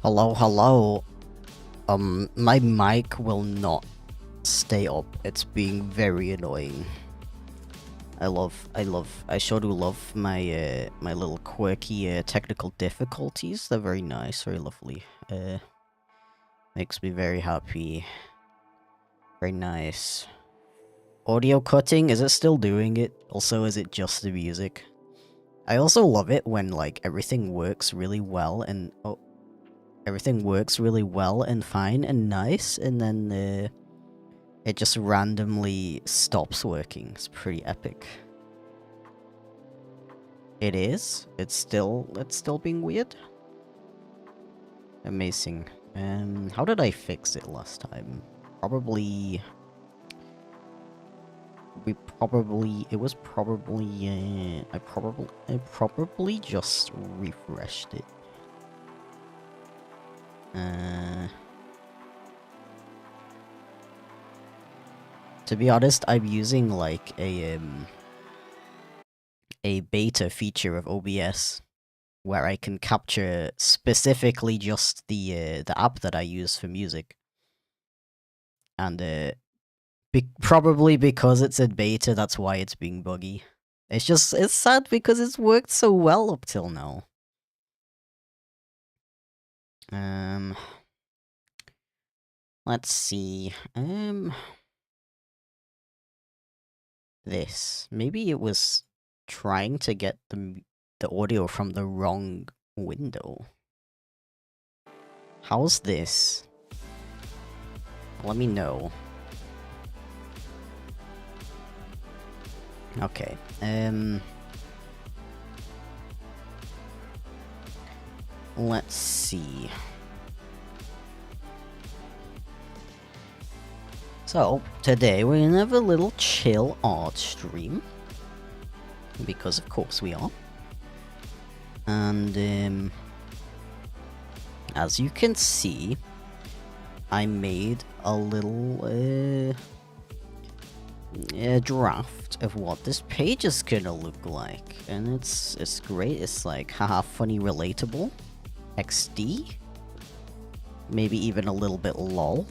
Hello, hello. My mic will not stay up. It's being very annoying. I sure do love my my little quirky technical difficulties. They're very nice, very lovely. Makes me very happy. Very nice. Audio cutting, is it still doing it? Also, is it just the music? I also love it when, like, everything works really well and... Oh. Everything works really well and fine and nice, and then, it just randomly stops working. It's pretty epic. It is? It's still being weird? Amazing. How did I fix it last time? Probably... It was probably, I probably just refreshed it. To be honest, I'm using, like, a beta feature of OBS, where I can capture specifically just the app that I use for music. And, probably because it's in beta, that's why it's being buggy. It's sad because it's worked so well up till now. Let's see, this. Maybe it was trying to get the audio from the wrong window. How's this? Let me know. Okay, let's see. So, today we're gonna have a little chill art stream. Because of course we are. And, as you can see, I made a little, draft of what this page is gonna look like. And it's great. It's like, haha, funny, relatable, XD, maybe even a little bit lol.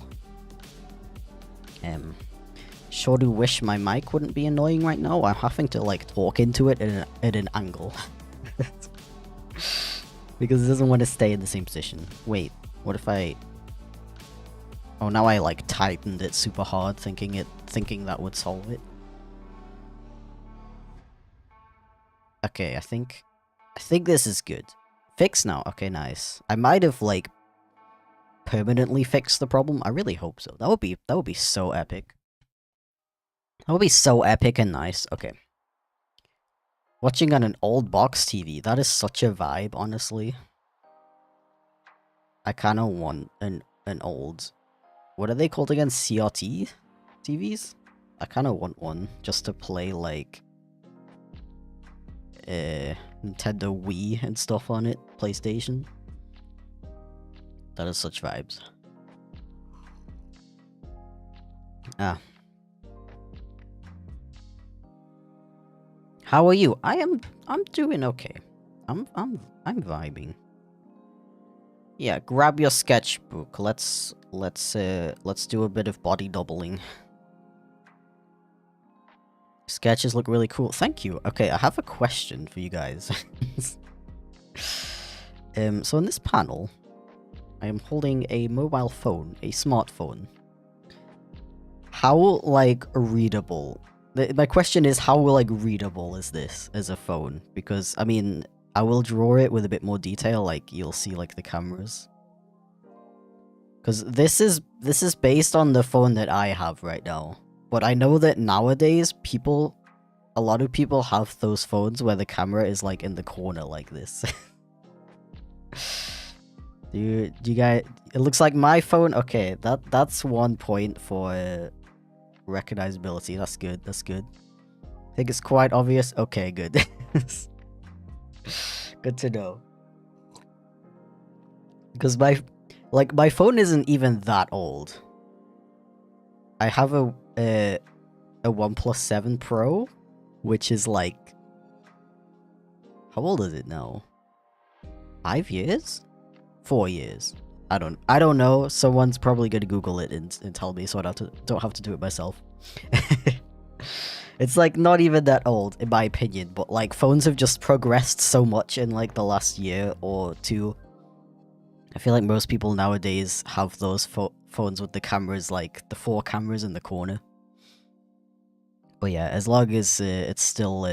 Sure do wish my mic wouldn't be annoying right now. I'm having to, like, talk into it at an angle. Because it doesn't want to stay in the same position. Wait, what if I... Oh, now I, like, tightened it super hard, thinking that would solve it. Okay, I think this is good. Fixed now. Okay, nice. I might have, like, permanently fixed the problem. I really hope so. That would be so epic. That would be so epic and nice. Okay. Watching on an old box TV. That is such a vibe, honestly. I kind of want an old... What are they called again? CRT TVs? I kind of want one just to play, like... Nintendo Wii and stuff on it. PlayStation. That is such vibes. Ah. How are you? I'm doing okay. I'm vibing. Yeah, grab your sketchbook. Let's do a bit of body doubling. Sketches look really cool. Thank you. Okay, I have a question for you guys. So in this panel, I am holding a mobile phone, a smartphone. How, like, readable? My question is, how, like, readable is this as a phone? Because, I mean, I will draw it with a bit more detail, like, you'll see, like, the cameras. Because this is based on the phone that I have right now. But I know that nowadays, a lot of people have those phones where the camera is, like, in the corner like this. Do you guys... It looks like my phone... Okay, that's 1 point for recognizability. That's good, that's good. I think it's quite obvious. Okay, good. Good to know. Because my phone isn't even that old. I have a OnePlus 7 Pro, which is like... How old is it now? 5 years? 4 years. I don't know. Someone's probably gonna Google it and tell me, so don't have to do it myself. It's like not even that old, in my opinion, but like phones have just progressed so much in like the last year or two. I feel like most people nowadays have those phones with the cameras, like the 4 cameras in the corner. But yeah, as long as it's still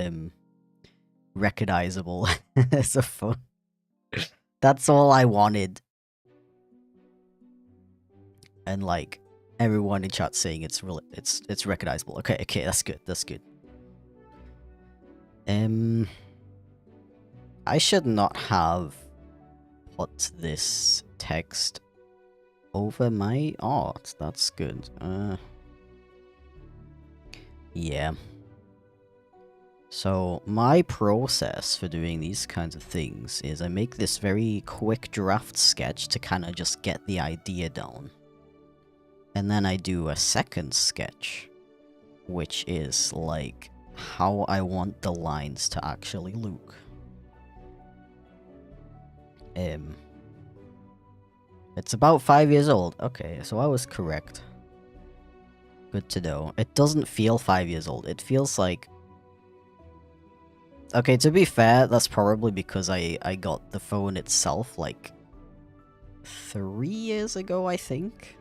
recognizable as a phone, that's all I wanted. And like everyone in chat saying it's recognizable. Okay, that's good. That's good. I should not have put this text over my art. That's good. Yeah. So my process for doing these kinds of things is I make this very quick draft sketch to kind of just get the idea down. And then I do a second sketch, which is like how I want the lines to actually look. It's about 5 years old. Okay, so I was correct. Good to know. It doesn't feel 5 years old. It feels like... Okay, to be fair, that's probably because I got the phone itself, like, 3 years ago, I think?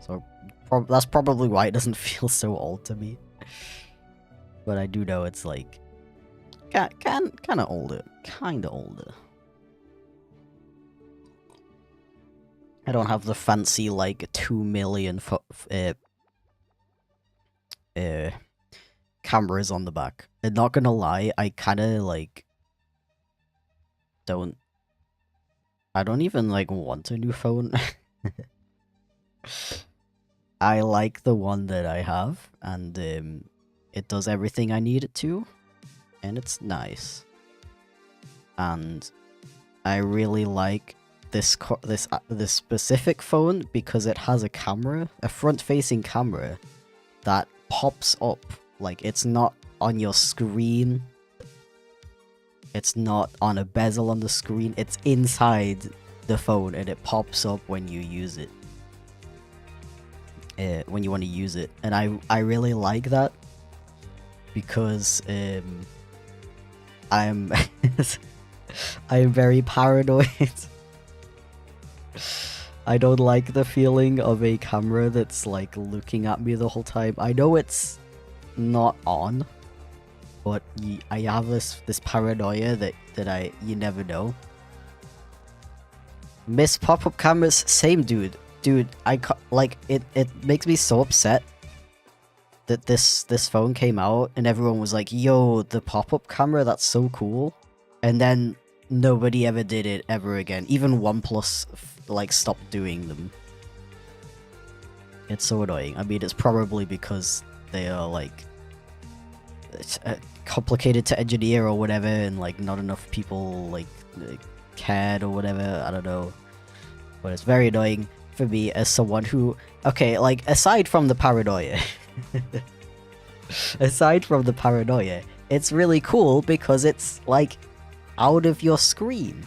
So, that's probably why it doesn't feel so old to me. But I do know it's, like, kinda older. Kinda older. I don't have the fancy, like, 2 million cameras on the back. And not gonna lie, I kinda, like, I don't even, like, want a new phone. I like the one that I have, and it does everything I need it to, and it's nice. And I really like this specific phone because it has a camera, a front-facing camera that pops up. Like, it's not on your screen. It's not on a bezel on the screen. It's inside the phone, and it pops up when you use it. When you want to use it, and I really like that because I'm I am very paranoid. I don't like the feeling of a camera that's like looking at me the whole time. I know it's not on, but I have this paranoia that you never know. Miss pop-up cameras, same dude. Dude, like it makes me so upset that this phone came out and everyone was like, "Yo, the pop-up camera, that's so cool," and then nobody ever did it ever again. Even OnePlus like stopped doing them. It's so annoying. I mean, it's probably because they are like it's, complicated to engineer or whatever, and like not enough people like cared or whatever. I don't know, but it's very annoying for me as someone who, okay, like, aside from the paranoia, it's really cool because it's, like, out of your screen.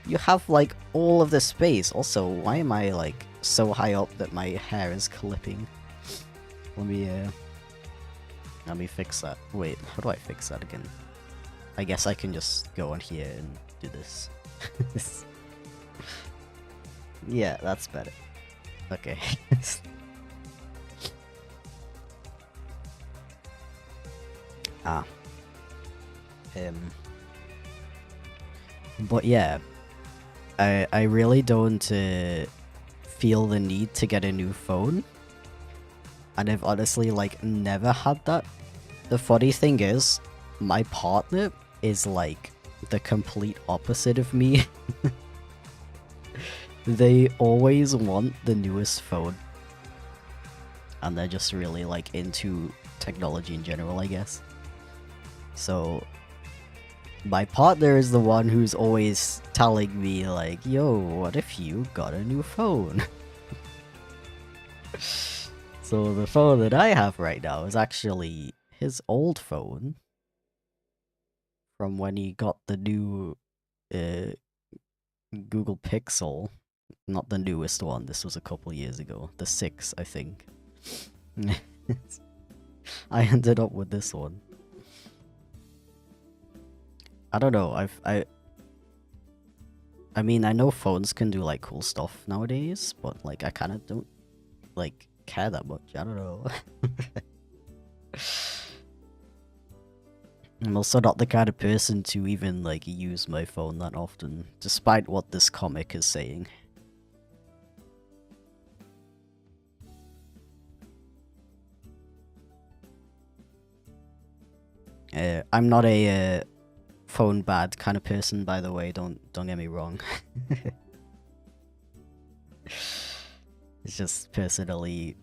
You have, like, all of the space. Also, why am I, like, so high up that my hair is clipping? Let me fix that. Wait, how do I fix that again? I guess I can just go on here and do this. Yeah, that's better. Okay. But yeah, I really don't feel the need to get a new phone. And I've honestly, like, never had that. The funny thing is, my partner is, like, the complete opposite of me. They always want the newest phone. And they're just really, like, into technology in general, I guess. So, my partner is the one who's always telling me, like, yo, what if you got a new phone? So the phone that I have right now is actually his old phone from when he got the new Google Pixel, not the newest one. This was a couple years ago. The 6, I think. I ended up with this one. I don't know. I mean, I know phones can do like cool stuff nowadays, but like I kind of don't like care that much. I don't know. I'm also not the kind of person to even like use my phone that often, despite what this comic is saying. I'm not a phone bad kind of person, by the way. Don't get me wrong. It's just personally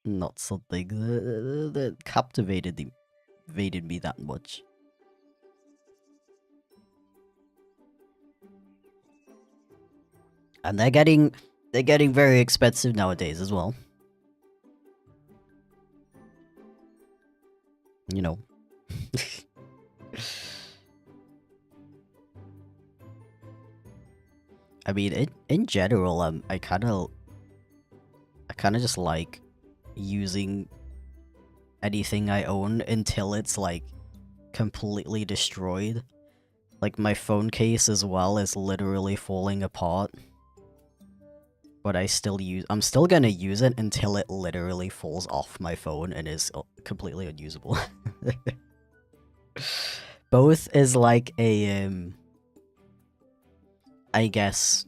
not something that captivated me that much. And they're getting very expensive nowadays as well. You know. I mean, in general, I kind of just like using anything I own until it's like completely destroyed. Like my phone case as well is literally falling apart. But I'm still gonna use it until it literally falls off my phone and is completely unusable. Both is like a I guess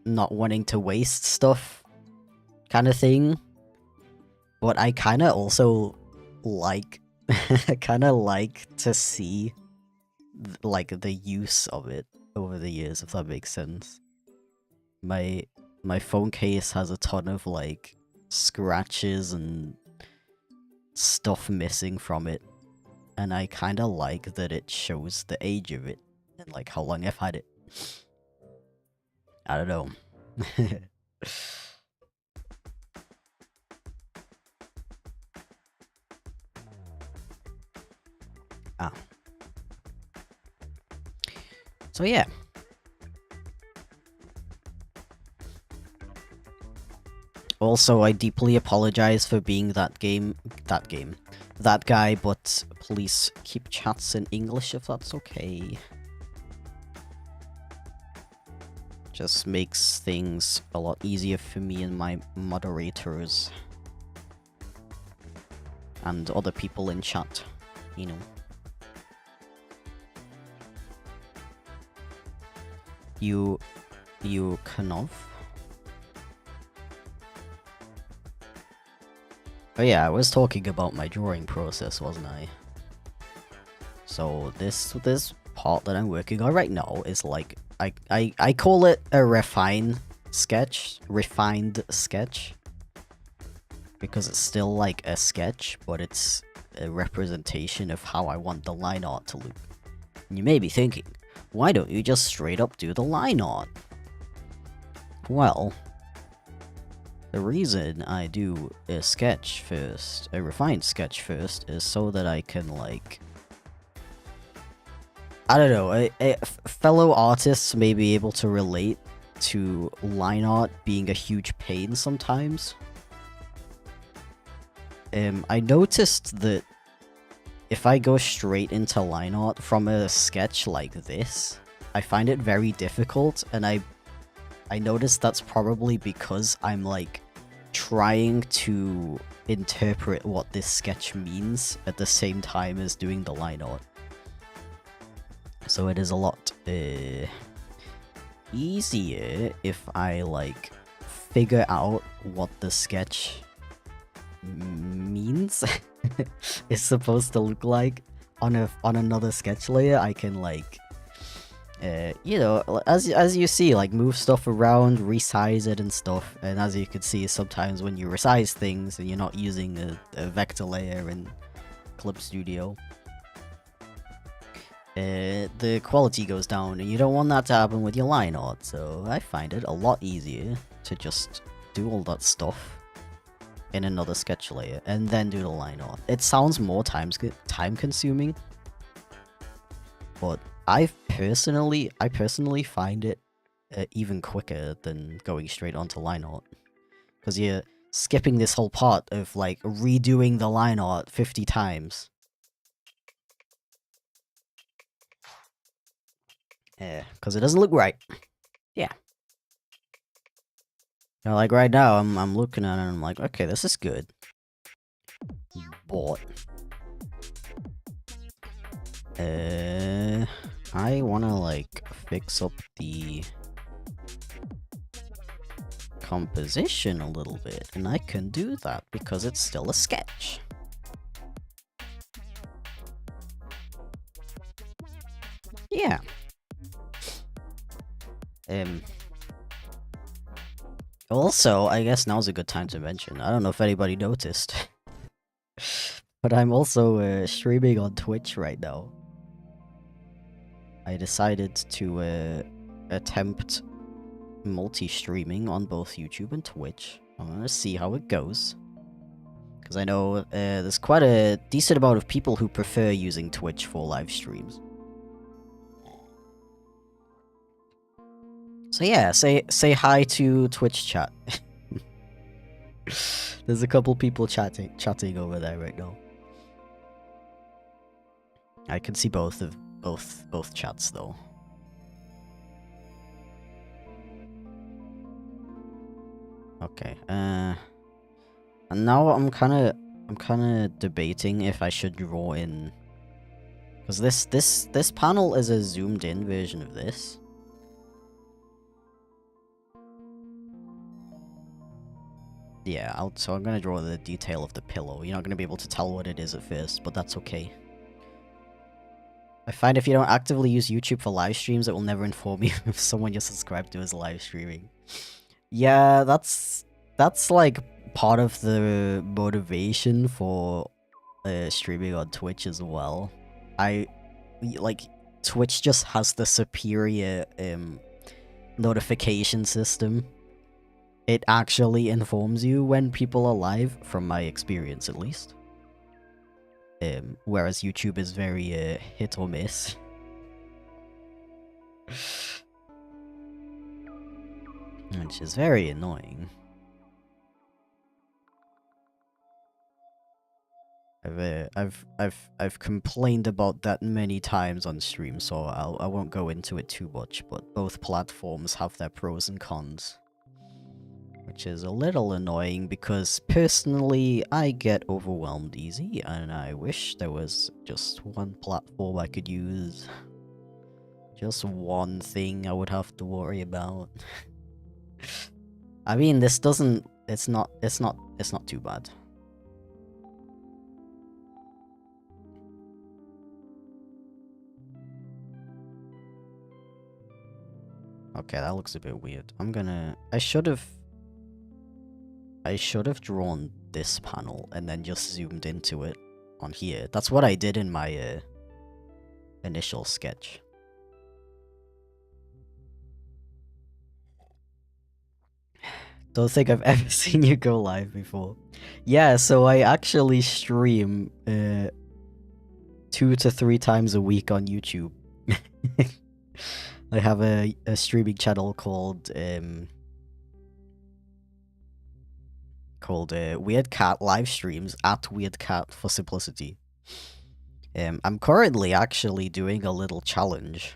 not wanting to waste stuff kind of thing. But I kind of also like to see like the use of it over the years, if that makes sense. My phone case has a ton of like scratches and stuff missing from it, and I kind of like that it shows the age of it and like how long I've had it. I don't know. So yeah. Also, I deeply apologize for being that guy, but please keep chats in English if that's okay. Just makes things a lot easier for me and my moderators. And other people in chat, you know. You Knopf? Oh yeah, I was talking about my drawing process, wasn't I? So this part that I'm working on right now is like I call it a refined sketch, because it's still like a sketch, but it's a representation of how I want the line art to look. And you may be thinking, why don't you just straight up do the line art? Well, the reason I do a sketch first, a refined sketch first, is so that I can, like, I don't know, fellow artists may be able to relate to line art being a huge pain sometimes. I noticed that if I go straight into line art from a sketch like this, I find it very difficult, and I noticed that's probably because I'm, like, trying to interpret what this sketch means at the same time as doing the line art. So it is a lot easier if I, like, figure out what the sketch means is supposed to look like on another sketch layer. I can, like, you know, as you see, like, move stuff around, resize it and stuff. And as you can see, sometimes when you resize things and you're not using a vector layer in Clip Studio, the quality goes down, and you don't want that to happen with your line art. So I find it a lot easier to just do all that stuff in another sketch layer and then do the line art. It sounds more time consuming, but personally find it even quicker than going straight onto line art, because you're skipping this whole part of like redoing the line art 50 times. Yeah, because it doesn't look right. Yeah. You know, like right now, I'm looking at it and I'm like, okay, this is good. But I wanna like fix up the composition a little bit, and I can do that because it's still a sketch. Yeah. Also, I guess now's a good time to mention, I don't know if anybody noticed, but I'm also streaming on Twitch right now. I decided to attempt multi-streaming on both YouTube and Twitch. I'm gonna see how it goes. Because I know there's quite a decent amount of people who prefer using Twitch for live streams. So yeah, say hi to Twitch chat. There's a couple people chatting over there right now. I can see both chats though. Okay. And now I'm kind of debating if I should draw in, because this panel is a zoomed in version of this. Yeah, so I'm gonna draw the detail of the pillow. You're not gonna be able to tell what it is at first, but that's okay. I find if you don't actively use YouTube for live streams, it will never inform you if someone you're subscribed to is live streaming. Yeah, that's like part of the motivation for streaming on Twitch as well. Like Twitch just has the superior notification system. It actually informs you when people are live, from my experience at least. Whereas YouTube is very hit or miss. Which is very annoying. I've complained about that many times on stream, so I won't go into it too much, but both platforms have their pros and cons. Which is a little annoying because personally I get overwhelmed easy and I wish there was just one platform I could use. Just one thing I would have to worry about. I mean, this doesn't, it's not too bad. Okay, that looks a bit weird. I should have drawn this panel and then just zoomed into it on here. That's what I did in my initial sketch. Don't think I've ever seen you go live before. Yeah, so I actually stream 2 to 3 times a week on YouTube. I have a streaming channel called Weird Cat Live Streams, at Weird Cat for simplicity. I'm currently actually doing a little challenge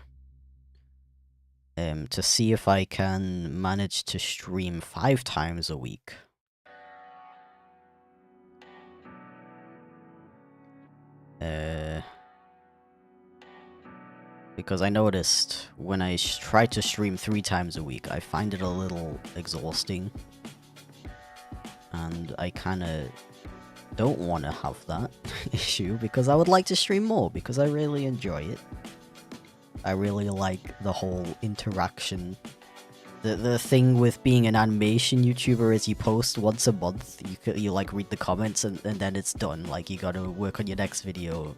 to see if I can manage to stream 5 times a week. Because I noticed when I try to stream 3 times a week, I find it a little exhausting. And I kinda don't want to have that issue, because I would like to stream more, because I really enjoy it. I really like the whole interaction. The thing with being an animation YouTuber is you post once a month, you like read the comments and then it's done. Like, you gotta work on your next video.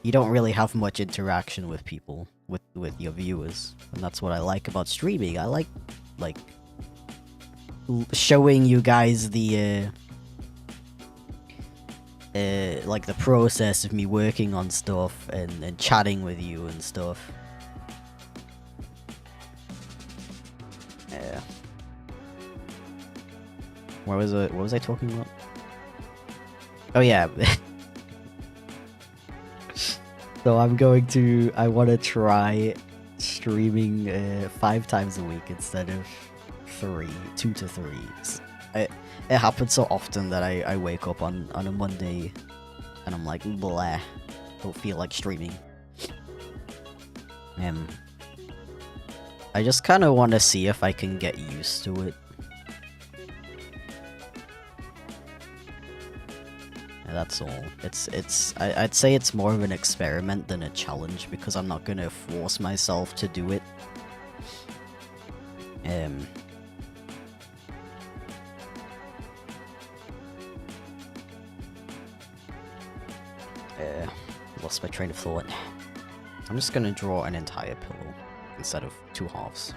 You don't really have much interaction with people, with your viewers. And that's what I like about streaming. I like showing you guys the like the process of me working on stuff and chatting with you and stuff. What was I talking about? Oh yeah. So I want to try streaming 5 times a week instead of 2 to 3. It happens so often that I wake up on a Monday and I'm like, bleh, don't feel like streaming. I just kind of want to see if I can get used to it. That's all. I'd say it's more of an experiment than a challenge because I'm not gonna force myself to do it. Lost my train of thought. I'm just gonna draw an entire pillow instead of 2 halves.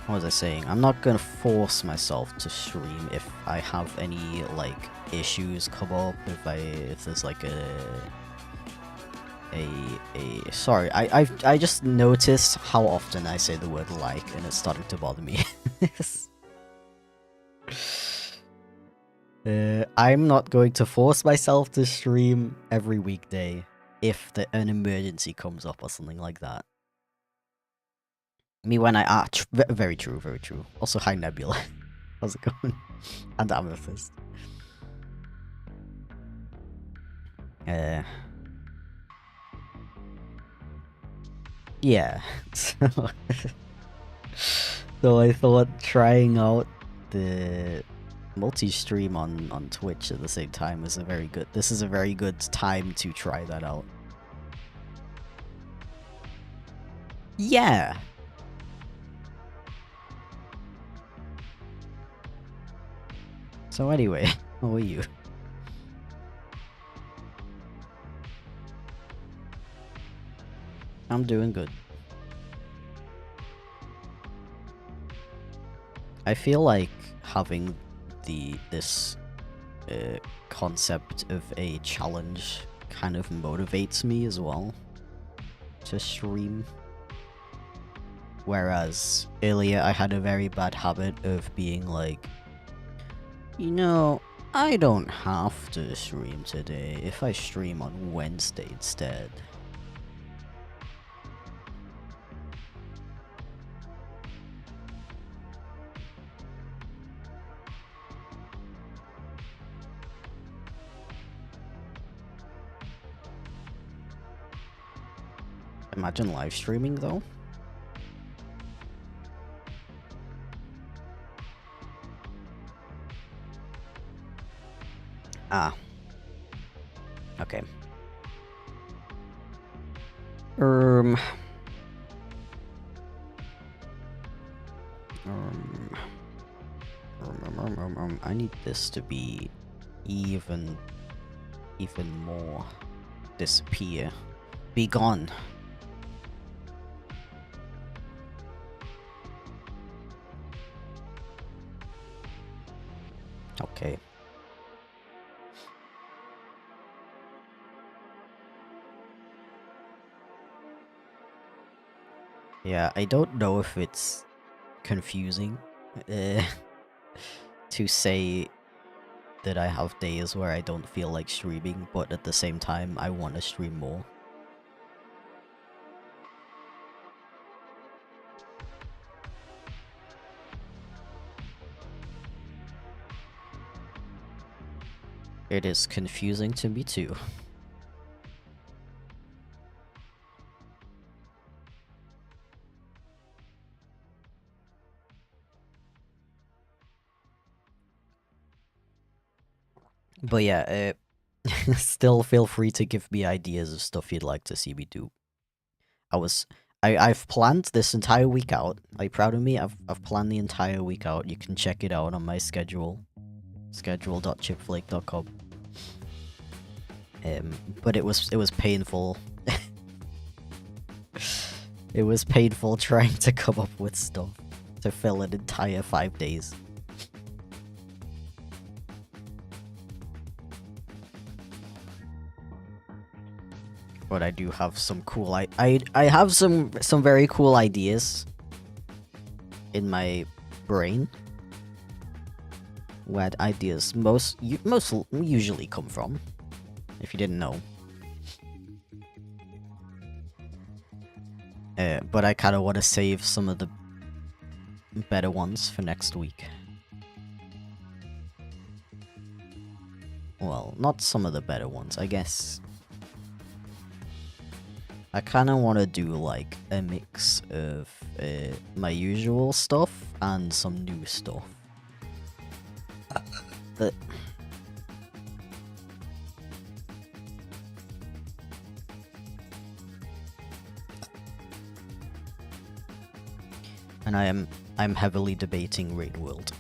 What was I saying? I'm not gonna force myself to stream if I have any, like, issues come up, if there's, like, sorry, I just noticed how often I say the word like, and it's starting to bother me. I'm not going to force myself to stream every weekday if an emergency comes up or something like that. Me when very true, very true. Also, hi Nebula. How's it going? And Amethyst. Yeah. So I thought trying out the multi-stream on Twitch at the same time is this is a very good time to try that out. Yeah. So anyway, how are you? I'm doing good. I feel like having this concept of a challenge kind of motivates me as well to stream. Whereas earlier I had a very bad habit of being like, you know, I don't have to stream today if I stream on Wednesday instead. Imagine live streaming though. Ah. Okay. I need this to be even more disappear. Be gone. Okay. Yeah, I don't know if it's confusing to say that I have days where I don't feel like streaming, but at the same time I want to stream more. It is confusing to me too. But yeah, still feel free to give me ideas of stuff you'd like to see me do. I've planned this entire week out. Are you proud of me? I've planned the entire week out. You can check it out on my schedule. Schedule.chipflake.com. But it was painful. It was painful trying to come up with stuff to fill an entire 5 days. But I do have some cool I have some very cool ideas in my brain, where ideas usually come from, if you didn't know. But I kind of want to save some of the better ones for next week. Well, not some of the better ones, I guess. I kind of want to do like a mix of my usual stuff and some new stuff. But and I'm heavily debating Raid World.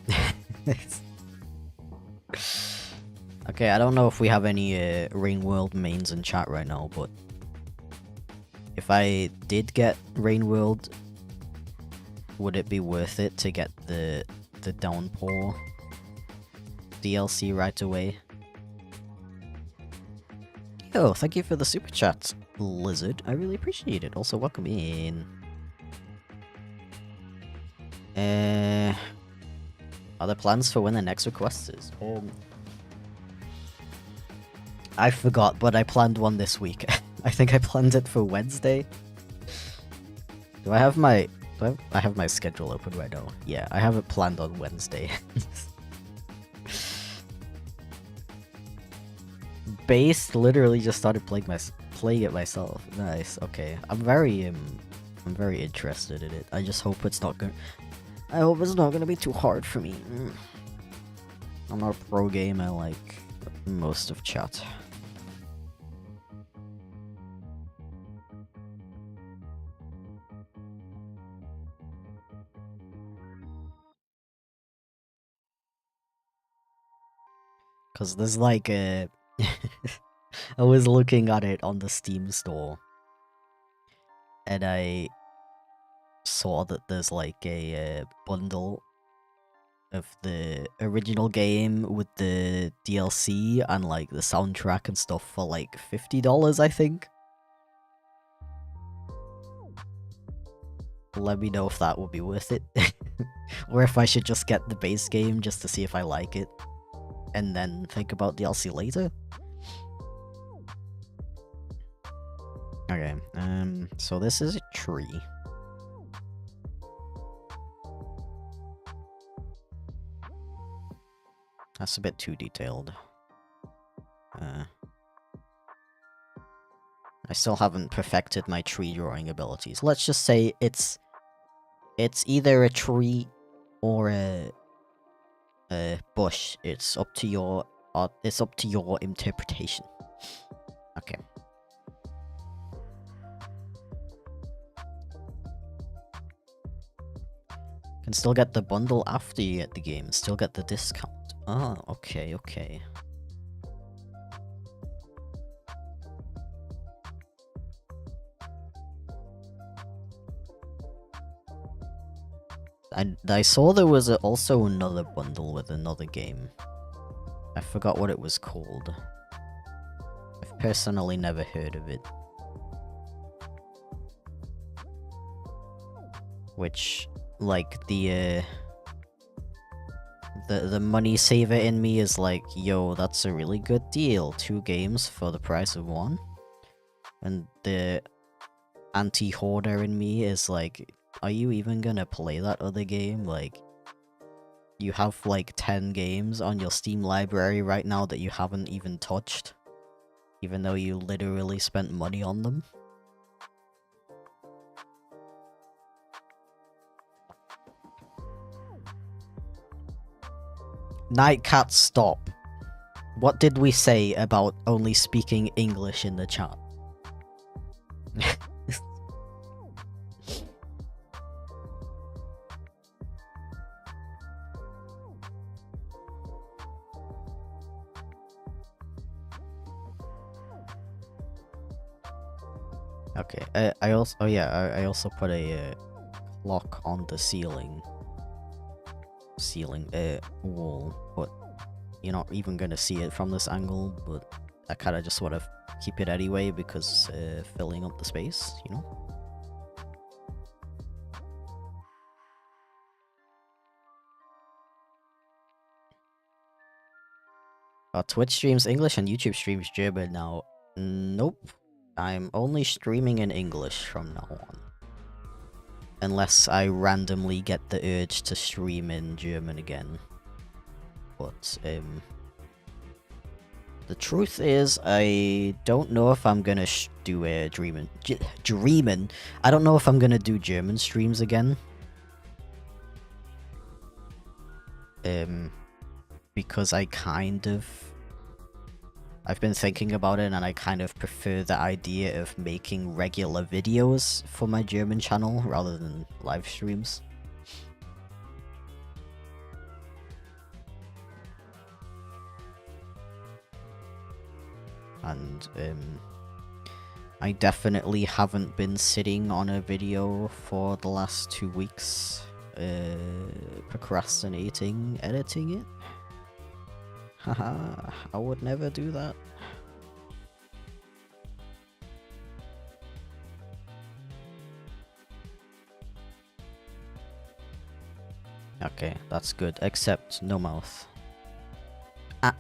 Okay, I don't know if we have any Rain World mains in chat right now, but if I did get Rain World, would it be worth it to get the Downpour DLC right away? Yo, thank you for the super chat, Lizard. I really appreciate it. Also, welcome in. Are there plans for when the next request is? I forgot, but I planned one this week. I think I planned it for Wednesday. Do I have my schedule open right now? Yeah, I have it planned on Wednesday. Base literally just started playing it myself. Nice. Okay, I'm very interested in it. I just hope it's not gonna be too hard for me. I'm not a pro gamer like most of chat. Cause there's like a I was looking at it on the Steam store and I saw that there's like a bundle of the original game with the DLC and like the soundtrack and stuff for like $50, I think. Let me know if that would be worth it. Or if I should just get the base game just to see if I like it and then think about DLC later. Okay, so this is a tree. That's a bit too detailed. I still haven't perfected my tree drawing abilities. Let's just say it's either a tree or a bush. It's up to your interpretation. Okay. Can still get the bundle after you get the game. Still get the discount. Oh, okay, okay. I saw there was also another bundle with another game. I forgot what it was called. I've personally never heard of it. Which, like, the money saver in me is like, yo, that's a really good deal. 2 games for the price of 1. And the anti-hoarder in me is like, are you even gonna play that other game? Like, you have like 10 games on your Steam library right now that you haven't even touched, even though you literally spent money on them. Nightcat, stop. What did we say about only speaking English in the chat? Okay, I also put a clock on the ceiling wall, but you're not even gonna see it from this angle, but I kinda just wanna keep it anyway because filling up the space, you know? Twitch streams English and YouTube streams German now. Nope. I'm only streaming in English from now on. Unless I randomly get the urge to stream in German again. But, the truth is, I don't know if I'm gonna do a Dreamin'. I don't know if I'm gonna do German streams again. Because I've been thinking about it and I kind of prefer the idea of making regular videos for my German channel rather than live streams. And, I definitely haven't been sitting on a video for the last 2 weeks, procrastinating editing it. Haha, I would never do that. Okay, that's good, except no mouth. Ah.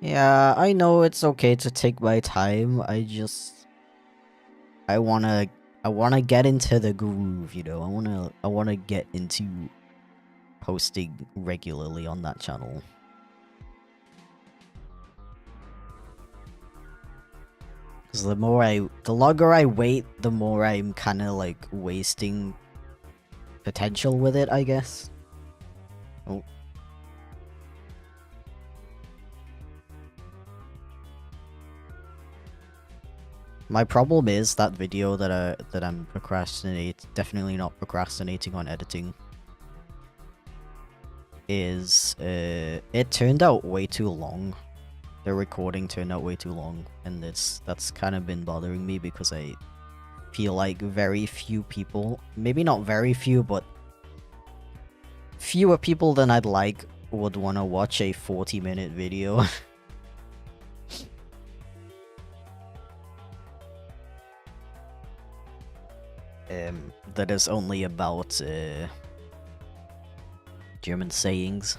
Yeah, I know it's okay to take my time, I wanna get into the groove, you know. I wanna get into posting regularly on that channel. Because the longer I wait, the more I'm kind of like wasting potential with it, I guess. Oh. My problem is that video that I'm definitely not procrastinating on editing. Is it turned out way too long. The recording turned out way too long, and that's kind of been bothering me because I feel like very few people, maybe not very few, but fewer people than I'd like would want to watch a 40-minute video. That is only about German sayings.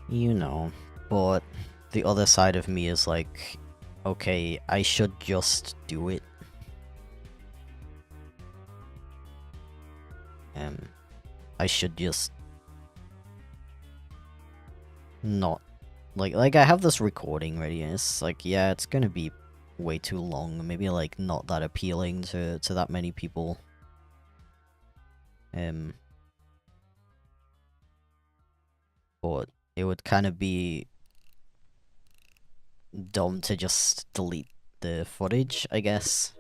You know, but the other side of me is like, okay, I should just do it. I should just not like I have this recording ready and it's like, yeah, it's gonna be way too long, maybe like not that appealing to that many people. But it would kind of be dumb to just delete the footage, I guess.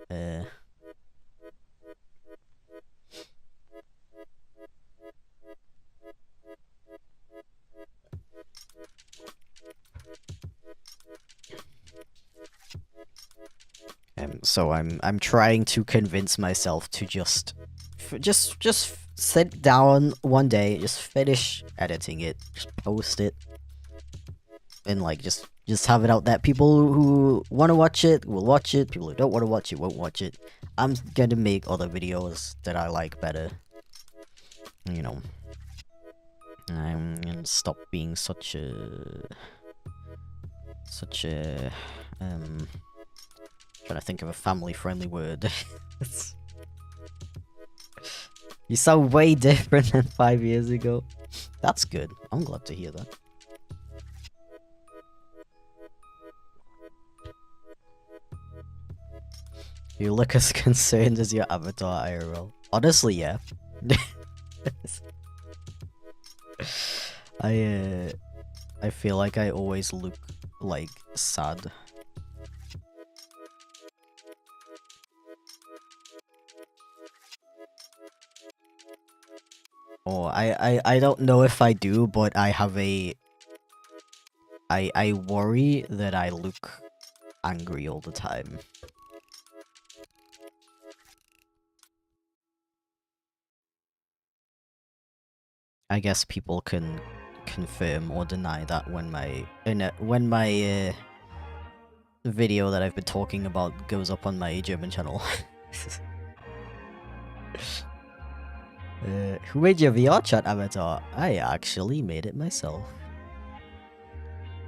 So I'm trying to convince myself to just sit down one day, just finish editing it, just post it, and like just have it out that people who want to watch it will watch it, people who don't want to watch it won't watch it. I'm gonna make other videos that I like better, you know. I'm gonna stop being such a trying to think of a family-friendly word. You sound way different than 5 years ago. That's good. I'm glad to hear that. You look as concerned as your avatar IRL. Honestly, yeah. I feel like I always look like sad. Oh, I don't know if I do, but I have a... I worry that I look angry all the time. I guess people can confirm or deny that when my video that I've been talking about goes up on my German channel. Who made your VR chat avatar? I actually made it myself.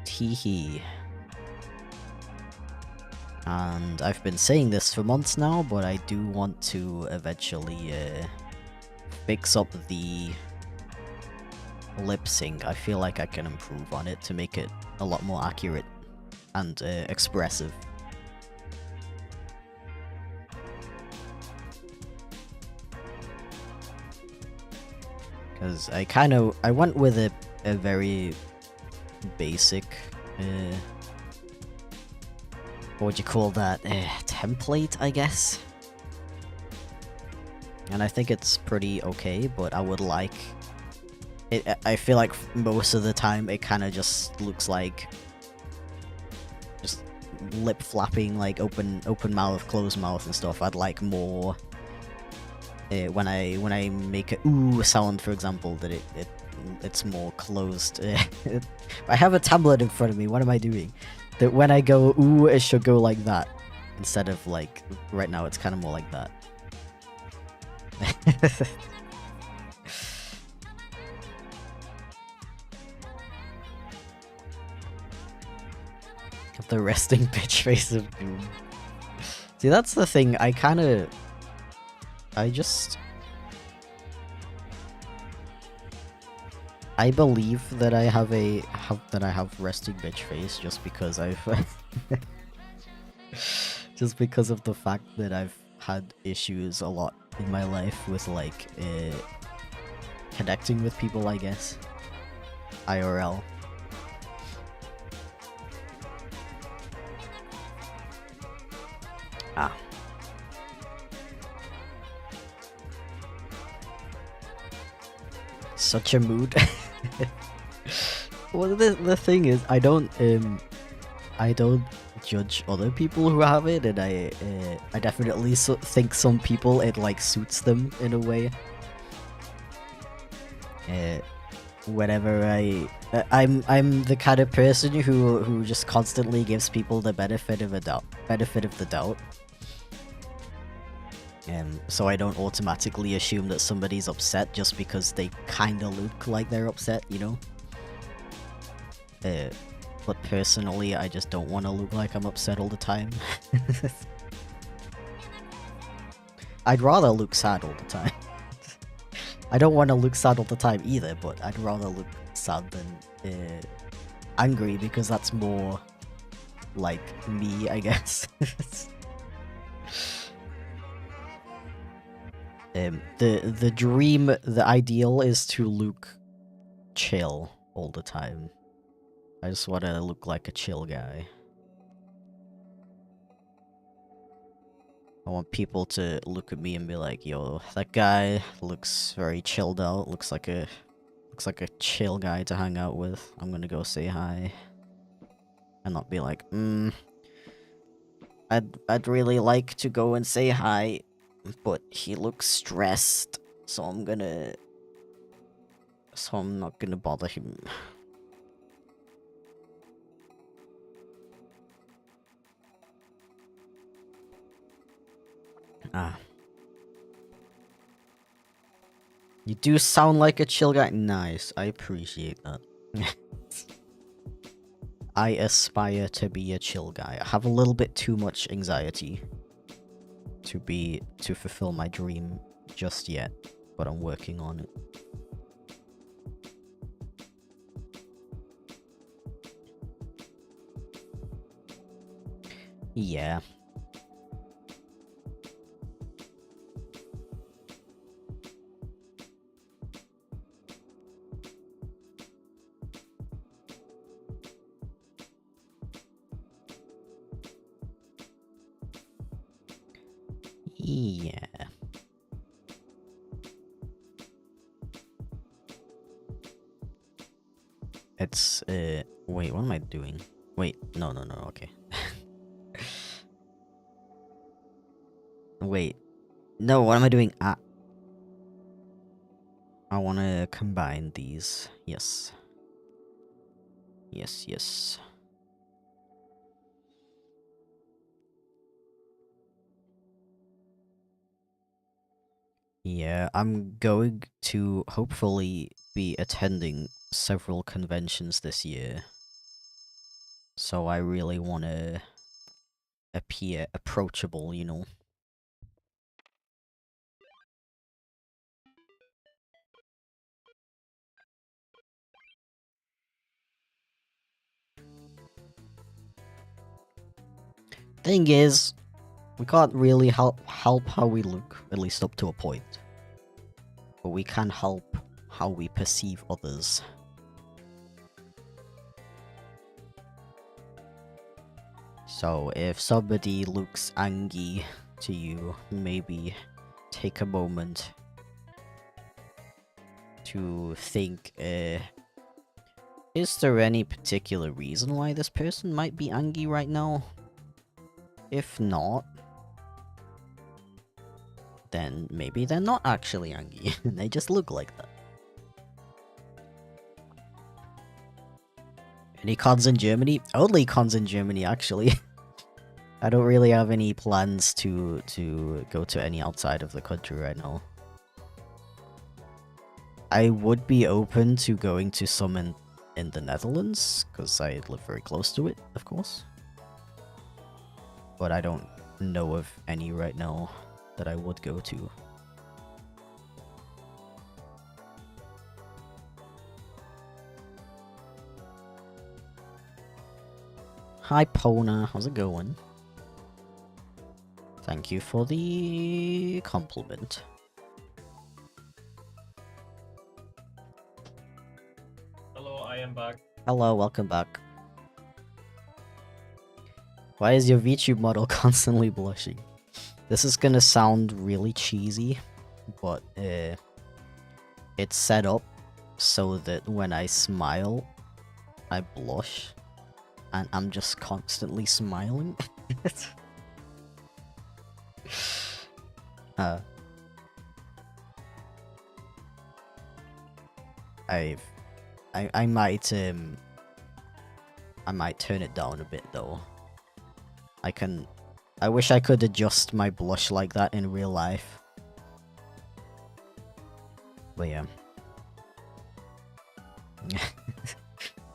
Teehee. And I've been saying this for months now, but I do want to eventually fix up the lip sync. I feel like I can improve on it to make it a lot more accurate and expressive. Because I went with a very basic, what would you call that, template, I guess? And I think it's pretty okay, but I would like... I feel like most of the time it kind of just looks like... just lip flapping, like open mouth, closed mouth and stuff. I'd like more... when I make a ooh sound, for example, that it's more closed. I have a tablet in front of me, what am I doing? That when I go ooh, it should go like that. Instead of like, right now it's kind of more like that. The resting bitch face of Doom. See, that's the thing, I believe that I have resting bitch face just because just because of the fact that I've had issues a lot in my life with like connecting with people, I guess. IRL. Ah. Such a mood. Well, the thing is, I don't judge other people who have it, and I definitely think some people it like suits them in a way. Whenever I'm the kind of person who just constantly gives people the benefit of the doubt. So I don't automatically assume that somebody's upset just because they kinda look like they're upset, you know? But personally, I just don't want to look like I'm upset all the time. I'd rather look sad all the time. I don't want to look sad all the time either, but I'd rather look sad than angry because that's more like me, I guess. The dream, the ideal is to look chill all the time. I just want to look like a chill guy. I want people to look at me and be like, yo, that guy looks very chilled out, looks like a chill guy to hang out with. I'm gonna go say hi. And not be like, I'd really like to go and say hi, but he looks stressed, so I'm not gonna bother him. Ah. You do sound like a chill guy. Nice, I appreciate that. I aspire to be a chill guy. I have a little bit too much anxiety to fulfill my dream just yet, but I'm working on it. Yeah. Yeah. It's, wait, what am I doing? Wait, no, okay. Wait. No, what am I doing? I want to combine these. Yes. Yes, yes. Yeah, I'm going to hopefully be attending several conventions this year. So I really want to appear approachable, you know. Thing is, we can't really help how we look, at least up to a point. But we can help how we perceive others. So if somebody looks angry to you, maybe take a moment to think, is there any particular reason why this person might be angry right now? If not, then maybe they're not actually angry, they just look like that. Any cons in Germany? Only cons in Germany, actually. I don't really have any plans to go to any outside of the country right now. I would be open to going to some in the Netherlands, because I live very close to it, of course. But I don't know of any right now that I would go to. Hi Pona, how's it going? Thank you for the compliment. Hello, I am back. Hello, welcome back. Why is your VTube model constantly blushing? This is gonna sound really cheesy, but it's set up so that when I smile, I blush, and I'm just constantly smiling. I might turn it down a bit though. I wish I could adjust my blush like that in real life. But yeah.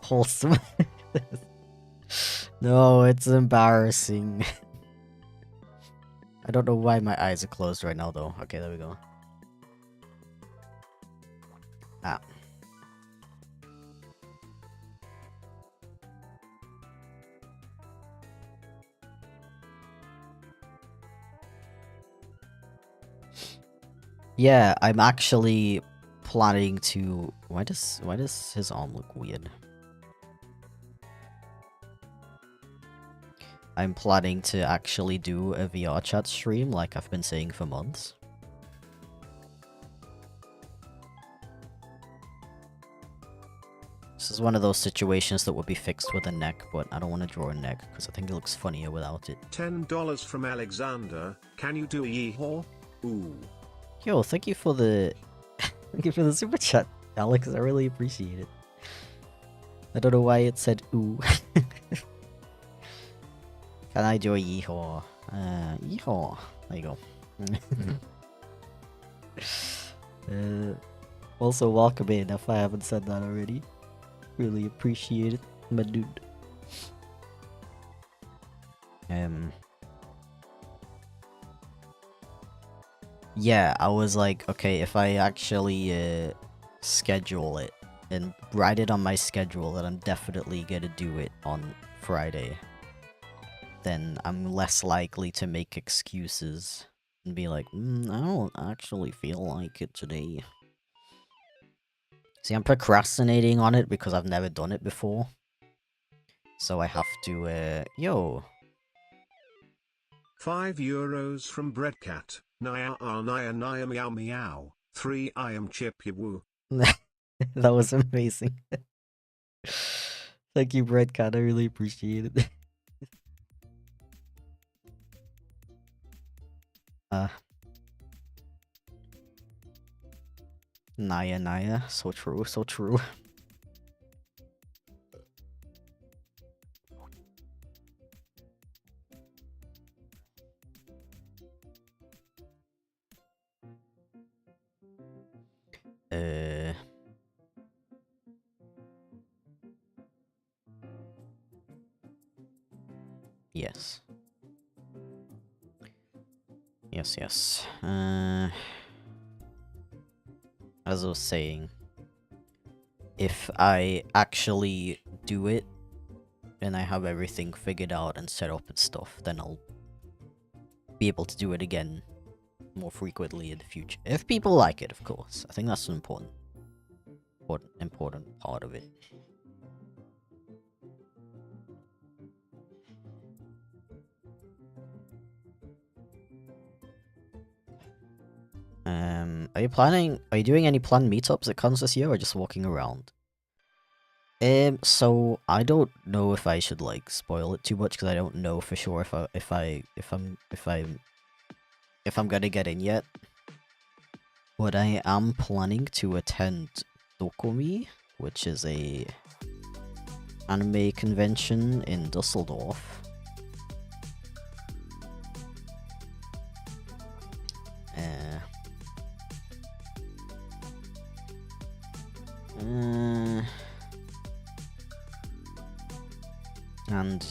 Wholesome. No, it's embarrassing. I don't know why my eyes are closed right now though. Okay, there we go. Ah. Yeah, I'm actually planning to... Why does his arm look weird? I'm planning to actually do a VR chat stream like I've been saying for months. This is one of those situations that would be fixed with a neck, but I don't want to draw a neck because I think it looks funnier without it. $10 from Alexander. Can you do a yeehaw? Ooh. Yo, thank you for the thank you for the super chat, Alex. I really appreciate it. I don't know why it said ooh. Can I do a yeehaw? Yeehaw. There you go. Also, welcome in if I haven't said that already. Really appreciate it, my dude. Yeah, I was like, okay, if I actually schedule it and write it on my schedule that I'm definitely gonna do it on Friday, then I'm less likely to make excuses and be like, I don't actually feel like it today. See, I'm procrastinating on it because I've never done it before. So I have to, yo. €5 from Breadcat. Naya naya naya meow meow. 3 I am chip woo. That was amazing. Thank you, Breadcat. I really appreciate it. Naya. So true, so true. Yes. Yes. As I was saying, if I actually do it and I have everything figured out and set up and stuff, then I'll be able to do it again more frequently in the future. If people like it, of course. I think that's an important part of it. Are you doing any planned meetups at cons this year, or just walking around? So I don't know if I should like spoil it too much because I don't know for sure if I'm gonna get in yet. But I am planning to attend Dokumi, which is a anime convention in Dusseldorf. And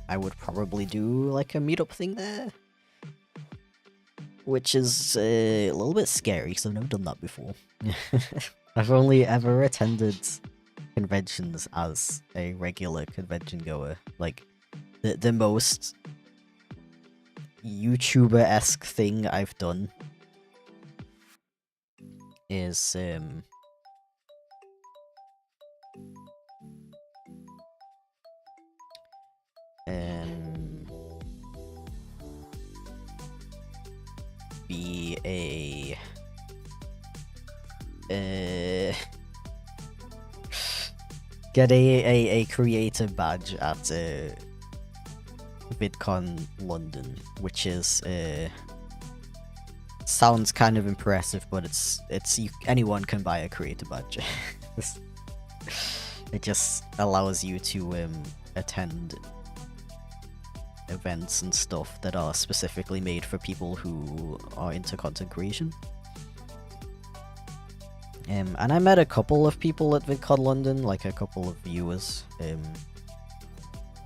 I would probably do like a meetup thing there, which is a little bit scary because I've never done that before. I've only ever attended conventions as a regular convention goer. Like the most YouTuber-esque thing I've done is be a get a creator badge at VidCon London, which is sounds kind of impressive, but anyone can buy a creator badge. It just allows you to attend events and stuff that are specifically made for people who are into content creation. And I met a couple of people at VidCon London, like a couple of viewers,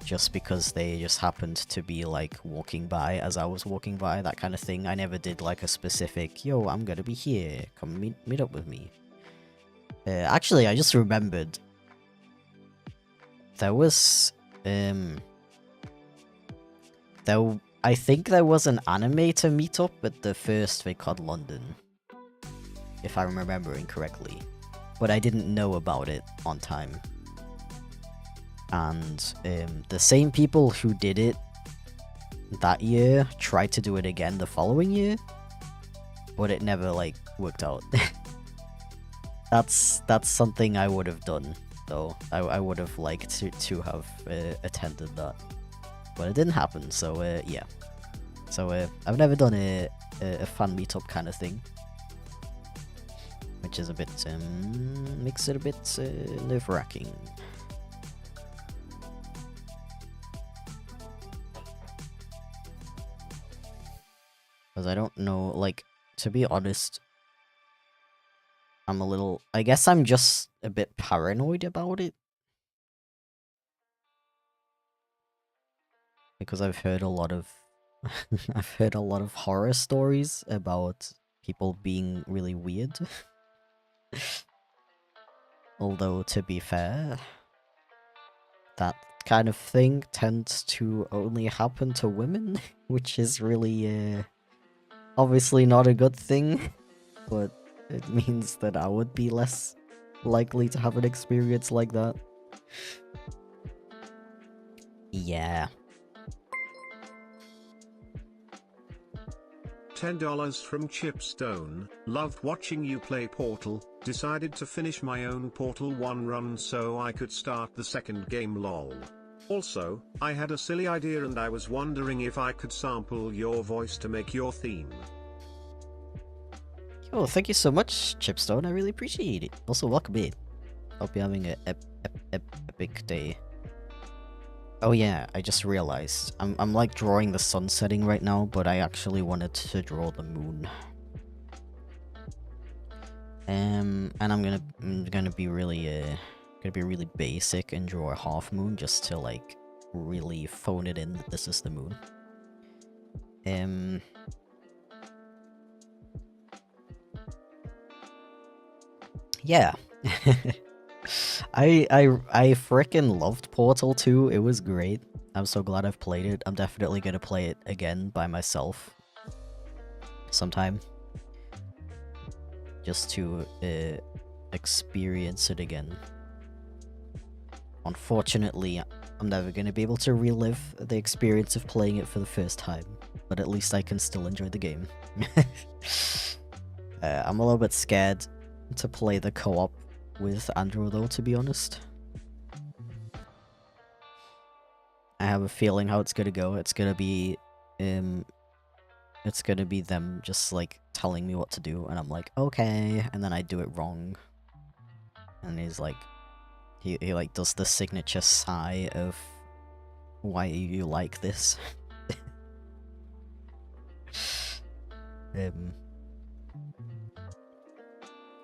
just because they just happened to be like walking by as I was walking by, that kind of thing. I never did like a specific, yo, I'm gonna be here, come meet up with me. Actually, I just remembered there was I think there was an animator meetup at the first VidCon London, if I'm remembering correctly, but I didn't know about it on time. And the same people who did it that year tried to do it again the following year, but it never like worked out. That's something I would have done though. I would have liked to have attended that, but it didn't happen. So yeah. So I've never done a fan meetup kind of thing, which is a bit makes it a bit nerve-wracking. Because I don't know, like, to be honest, I guess I'm just a bit paranoid about it. Because I've heard a lot of horror stories about people being really weird. Although, to be fair, that kind of thing tends to only happen to women, which is really, obviously not a good thing, but it means that I would be less likely to have an experience like that. Yeah. $10 from Chipstone. Loved watching you play Portal. Decided to finish my own Portal 1 run so I could start the second game lol. Also, I had a silly idea and I was wondering if I could sample your voice to make your theme. Oh, thank you so much, Chipstone. I really appreciate it. Also, welcome in. Hope you're having a epic day. Oh yeah, I just realized. I'm like drawing the sun setting right now, but I actually wanted to draw the moon. And I'm gonna be really basic and draw a half moon just to like really phone it in that this is the moon. Yeah. I frickin' loved Portal 2. It was great. I'm so glad I've played it. I'm definitely gonna play it again by myself sometime. Just to experience it again. Unfortunately, I'm never gonna be able to relive the experience of playing it for the first time, but at least I can still enjoy the game. I'm a little bit scared to play the co-op with Andrew though, to be honest. I have a feeling how it's gonna go. It's gonna be them just like telling me what to do, and I'm like, okay, and then I do it wrong. And he's like, he like does the signature sigh of, why are you like this?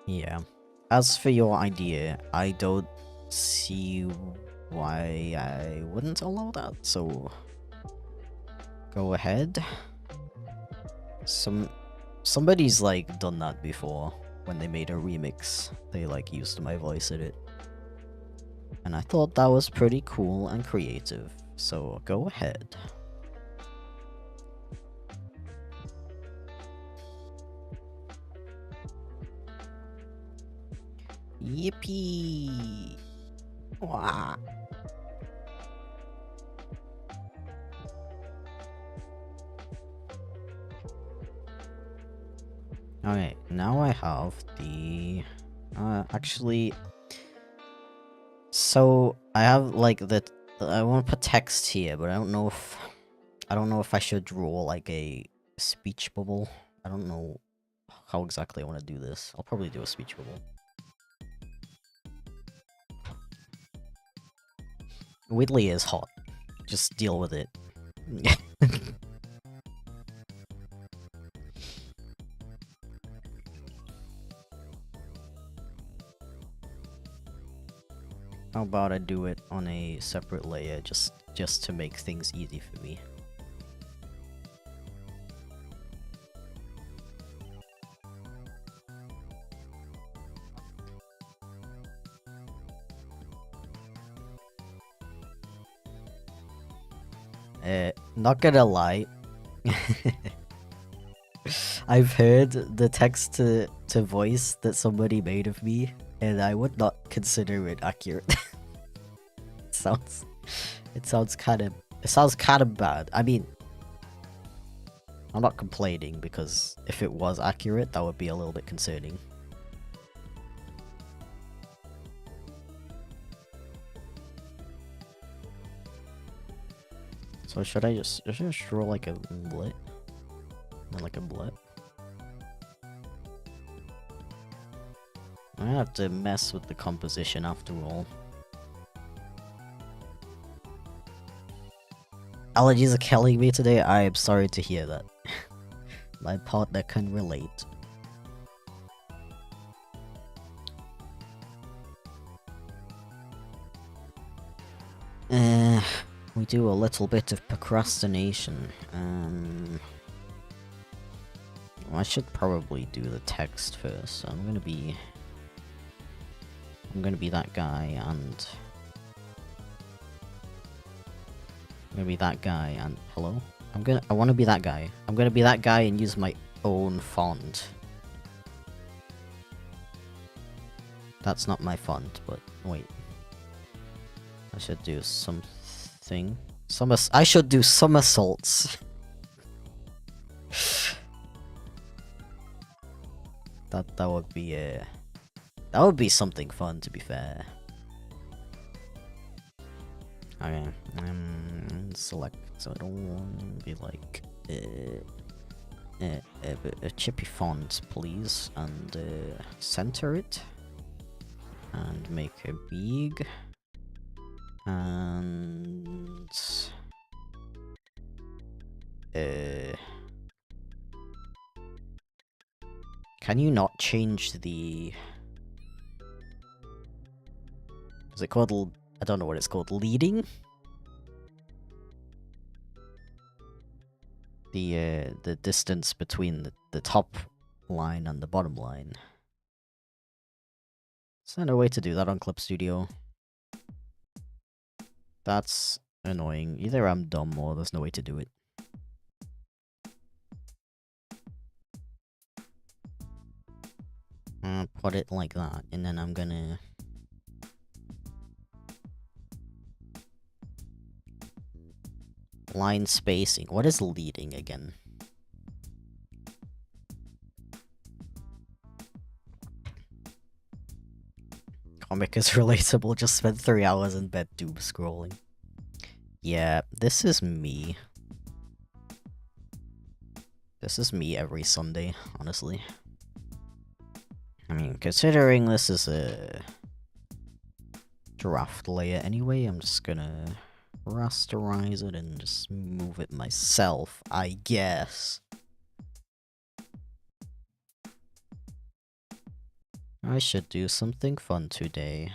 Yeah. As for your idea, I don't see why I wouldn't allow that, so go ahead. Somebody's like done that before when they made a remix. They like used my voice in it. And I thought that was pretty cool and creative, so go ahead. Yippee! Wah. Okay, now I have the... actually... So, I have, like, I want to put text here, but I don't know if I should draw, like, a speech bubble. I don't know how exactly I want to do this. I'll probably do a speech bubble. Whitley is hot. Just deal with it. How about I do it on a separate layer, just to make things easy for me. Not gonna lie. I've heard the text to voice that somebody made of me, and I would not consider it accurate. it sounds kind of bad. I mean, I'm not complaining, because if it was accurate, that would be a little bit concerning. So should I just draw like a blit? Like a blit? I have to mess with the composition after all. Allergies are killing me today. I am sorry to hear that. My partner can relate. We do a little bit of procrastination. I should probably do the text first. I'm gonna be that guy, and I'm gonna be that guy, and hello? I wanna be that guy. I'm gonna be that guy and use my own font. That's not my font, but wait. I should do something. I should do somersaults. That would be something fun, to be fair. Okay, select, so I don't want to be like, a chippy font, please, and center it, and make it big, and can you not change the? Is it called? I don't know what it's called. Leading. The distance between the top line and the bottom line. Is there no way to do that on Clip Studio? That's annoying. Either I'm dumb or there's no way to do it. Put it like that, and then I'm gonna... Line spacing. What is leading again? Comic is relatable, just spent 3 hours in bed doom scrolling. Yeah, this is me. This is me every Sunday, honestly. I mean, considering this is a draft layer anyway, I'm just gonna rasterize it and just move it myself, I guess. I should do something fun today.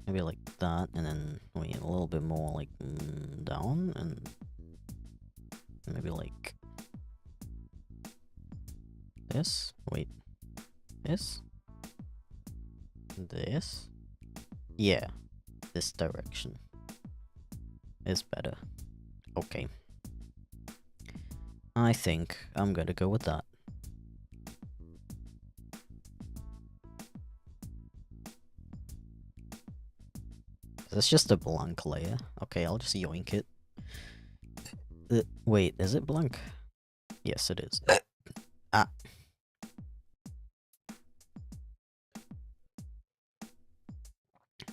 Maybe like that, and then wait, a little bit more like down, and maybe like this. Wait, this, yeah, this direction is better. Okay, I think I'm gonna go with that. It's just a blank layer. Okay, I'll just yoink it. Wait, is it blank? Yes, it is. Ah.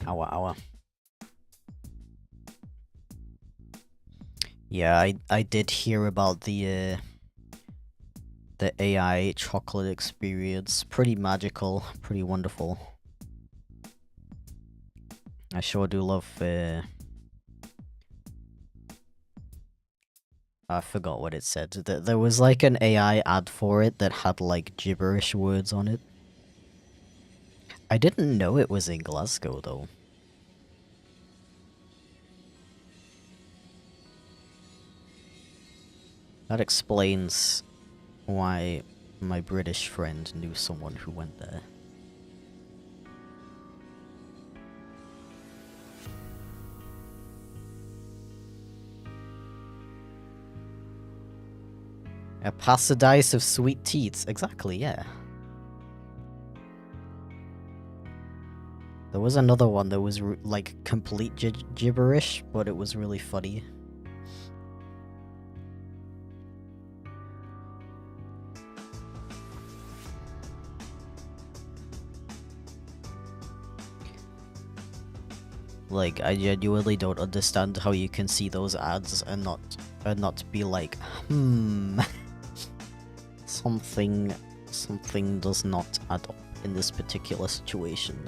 Ow, ow. Yeah, I did hear about the AI chocolate experience. Pretty magical, pretty wonderful. I sure do love, I forgot what it said. There was like an AI ad for it that had like gibberish words on it. I didn't know it was in Glasgow though. That explains why my British friend knew someone who went there. A paradise of sweet teats. Exactly, yeah. There was another one that was like complete gibberish, but it was really funny. Like, I genuinely don't understand how you can see those ads and not be like, something does not add up in this particular situation.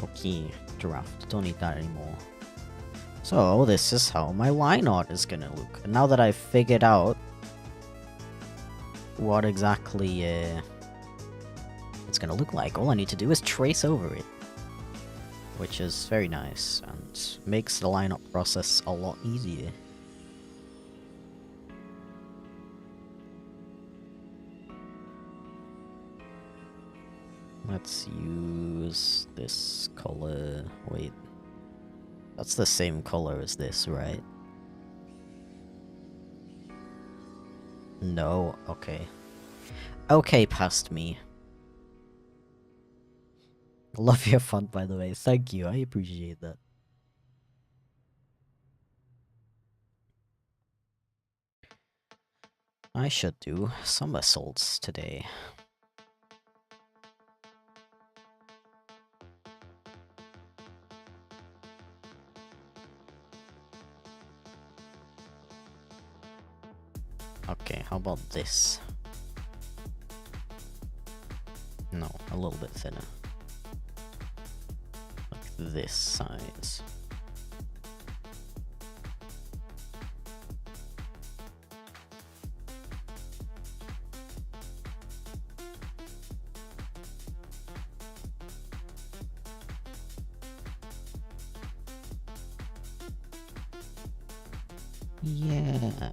Okay, draft. Don't need that anymore. So, this is how my line art is gonna look. And now that I've figured out what exactly it's gonna look like, all I need to do is trace over it. Which is very nice, and makes the line art process a lot easier. Let's use this color. Wait. That's the same color as this, right? No, okay. Okay, past me. Love your font, by the way. Thank you, I appreciate that. I should do some assaults today. Okay, how about this? No, a little bit thinner. Like this size. Yeah.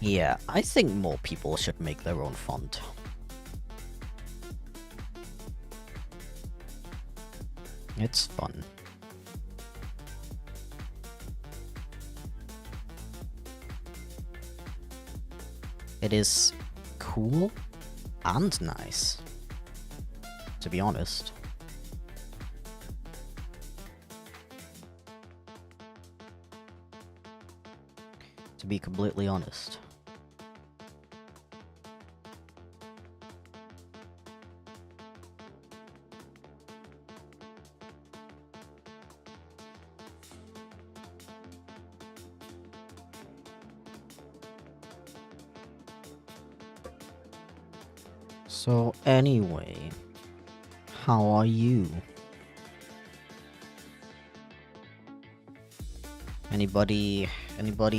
Yeah, I think more people should make their own font. It's fun. It is cool and nice, to be honest. To be completely honest. So anyway, how are you? Anybody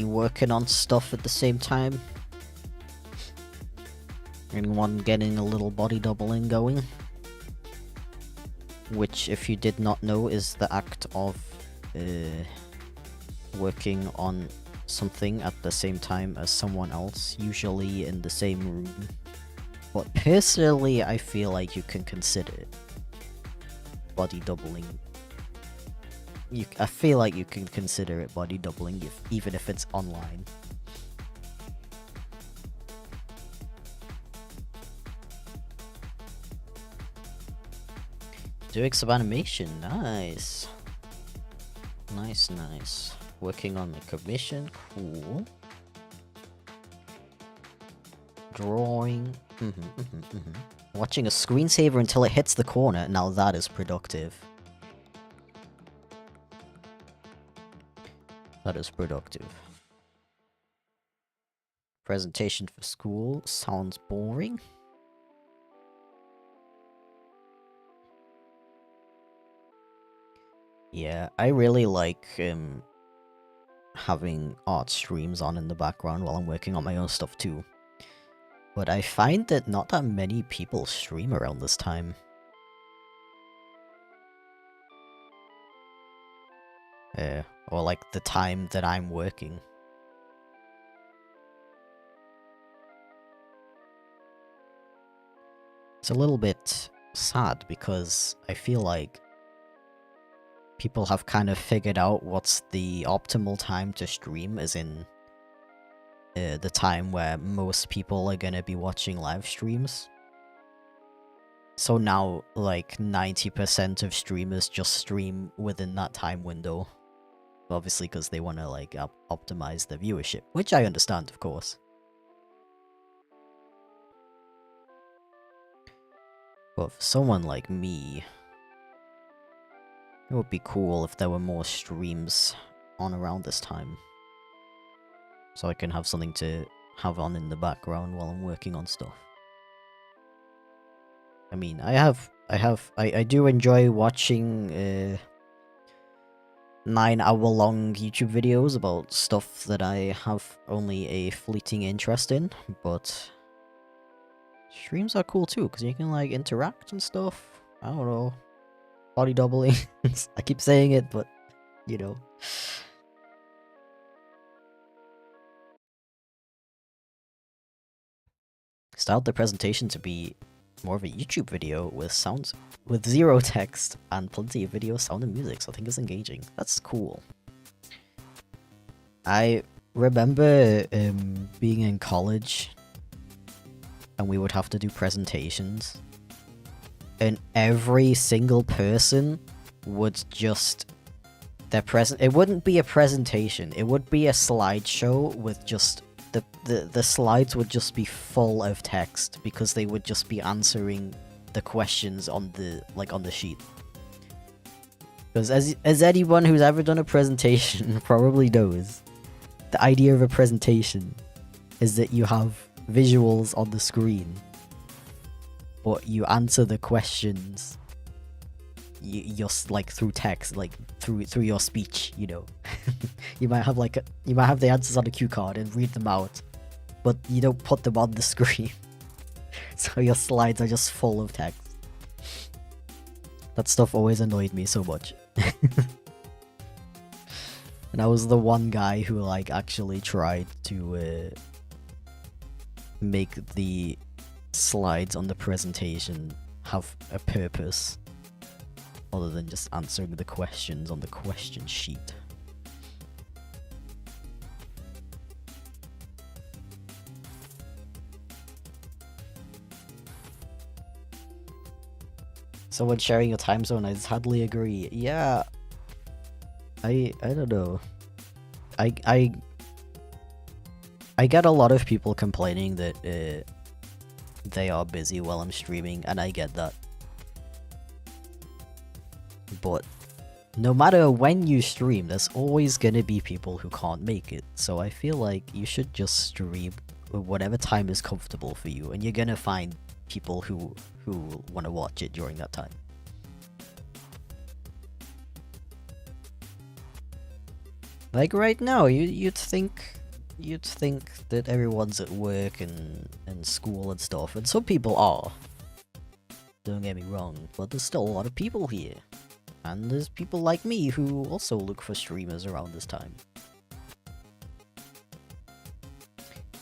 working on stuff at the same time? Anyone getting a little body doubling going? Which, if you did not know, is the act of working on something at the same time as someone else, usually in the same room. But personally, I feel like you can consider it body doubling. I feel like you can consider it body doubling even if it's online. Doing some animation, nice. Nice. Working on the commission, cool. Drawing, Watching a screensaver until it hits the corner, now that is productive. That is productive. Presentation for school sounds boring. Yeah, I really like having art streams on in the background while I'm working on my own stuff too. But I find that not that many people stream around this time. Or like the time that I'm working. It's a little bit sad because I feel like people have kind of figured out what's the optimal time to stream, as in the time where most people are gonna be watching live streams. So now, like, 90% of streamers just stream within that time window. Obviously, because they want to, like, optimize the viewership, which I understand, of course. But for someone like me, it would be cool if there were more streams on around this time. So I can have something to have on in the background while I'm working on stuff. I mean, I do enjoy watching 9-hour-long YouTube videos about stuff that I have only a fleeting interest in, but streams are cool too, because you can, like, interact and stuff. I don't know. Body doubling. I keep saying it, but, you know. styled the presentation to be more of a YouTube video with sounds, with zero text and plenty of video, sound, and music. So I think it's engaging. That's cool. I remember being in college, and we would have to do presentations, and every single person would just it wouldn't be a presentation, it would be a slideshow with just the slides would just be full of text because they would just be answering the questions on the sheet. Because as anyone who's ever done a presentation probably knows, the idea of a presentation is that you have visuals on the screen, but you answer the questions you're like through text, like through your speech, you know. you might have the answers on a cue card and read them out, but you don't put them on the screen. So your slides are just full of text. That stuff always annoyed me so much. And I was the one guy who like actually tried to make the slides on the presentation have a purpose other than just answering the questions on the question sheet. Someone sharing your time zone, I sadly agree. Yeah, I don't know. I get a lot of people complaining that they are busy while I'm streaming, and I get that. But no matter when you stream, there's always gonna be people who can't make it. So I feel like you should just stream whatever time is comfortable for you, and you're gonna find people who want to watch it during that time. Like right now, you'd think that everyone's at work and school and stuff, and some people are. Don't get me wrong, but there's still a lot of people here. And there's people like me who also look for streamers around this time.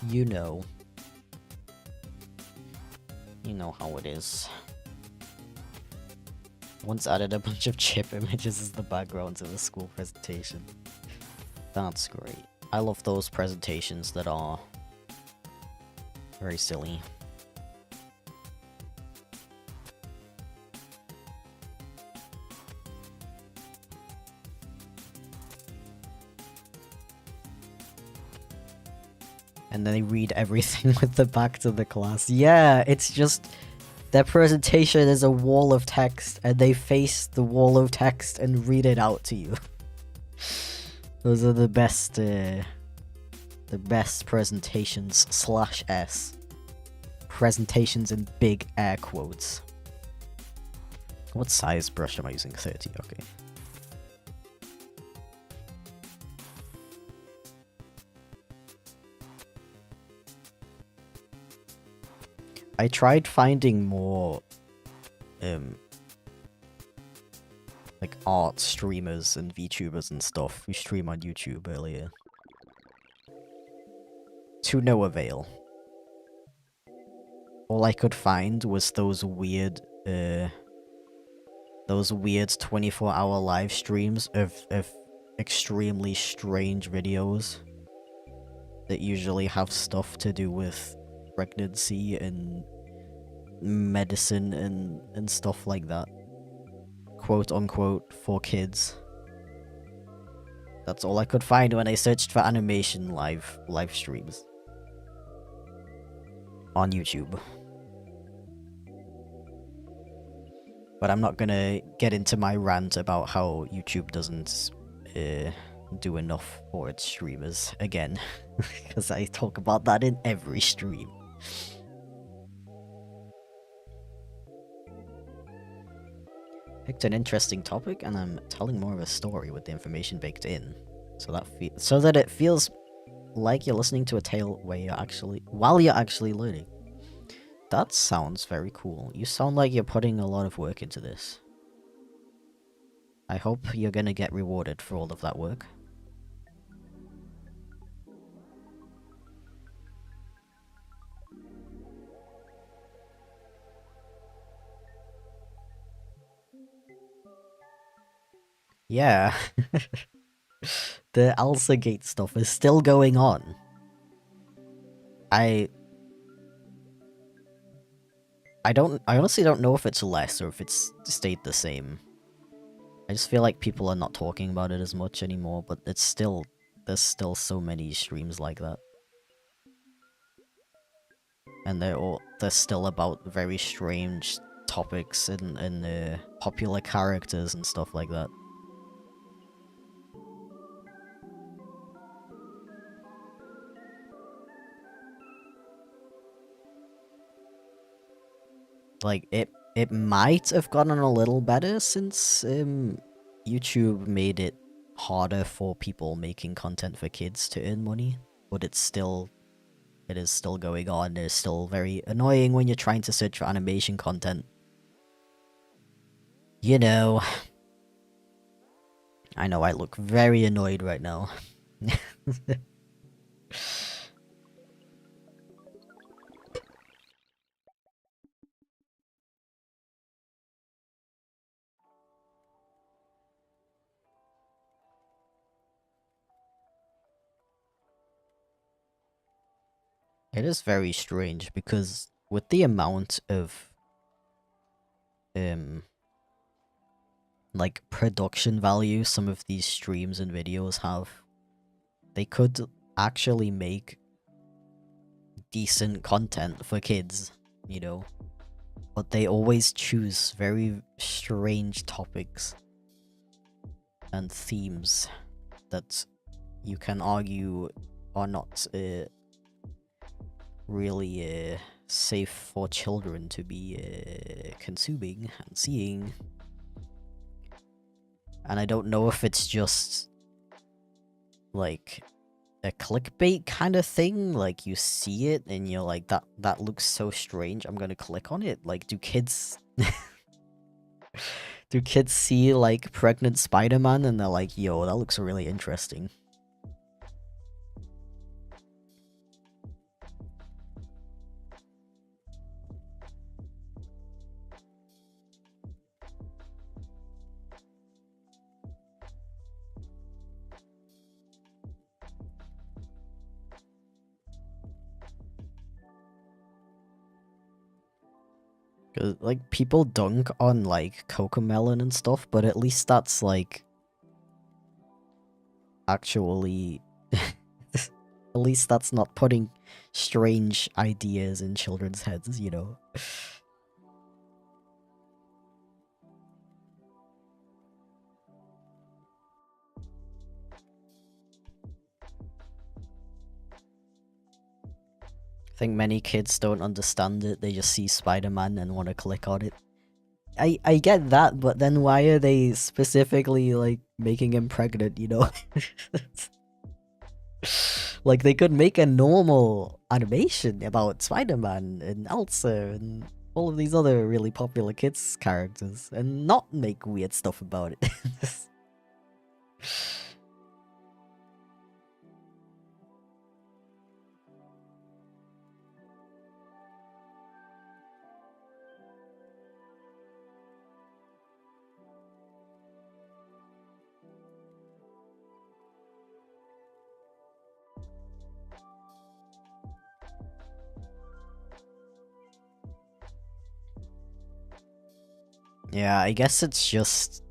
You know. You know how it is. Once added a bunch of chip images as the background to the school presentation. That's great. I love those presentations that are very silly. And then they read everything with the back to the class. Yeah, it's just their presentation is a wall of text, and they face the wall of text and read it out to you. Those are the best presentations /s. Presentations in big air quotes. What size brush am I using? 30, okay. I tried finding more like art streamers and VTubers and stuff who stream on YouTube earlier. To no avail. All I could find was those weird 24-hour live streams of extremely strange videos that usually have stuff to do with pregnancy and medicine and stuff like that. Quote unquote for kids. That's all I could find when I searched for animation live streams on YouTube. But I'm not gonna get into my rant about how YouTube doesn't do enough for its streamers again, because I talk about that in every stream. Picked an interesting topic, and I'm telling more of a story with the information baked in, so that it feels like you're listening to a tale while you're actually learning. That sounds very cool. You sound like you're putting a lot of work into this. I hope you're gonna get rewarded for all of that work. Yeah. The ElsaGate stuff is still going on. I honestly don't know if it's less or if it's stayed the same. I just feel like people are not talking about it as much anymore, but it's still, there's still so many streams like that. And they're still about very strange topics and popular characters and stuff like that. Like it might have gotten a little better since YouTube made it harder for people making content for kids to earn money, but it is still going on. It's still very annoying when you're trying to search for animation content. You know, I know I look very annoyed right now. It is very strange because with the amount of um like production value some of these streams and videos have, they could actually make decent content for kids, you know, but they always choose very strange topics and themes that you can argue are not really safe for children to be consuming and seeing. And I don't know if it's just like a clickbait kind of thing, like you see it and you're like, that looks so strange, I'm gonna click on it. Like, do kids do kids see like pregnant Spider-Man and they're like, yo, that looks really interesting? Cause like people dunk on like Cocomelon and stuff, but at least that's like actually at least that's not putting strange ideas in children's heads, you know. I think many kids don't understand it. They just see Spider-Man and want to click on it. I get that, but then why are they specifically like making him pregnant, you know? Like they could make a normal animation about Spider-Man and Elsa and all of these other really popular kids characters and not make weird stuff about it. Yeah, I guess it's just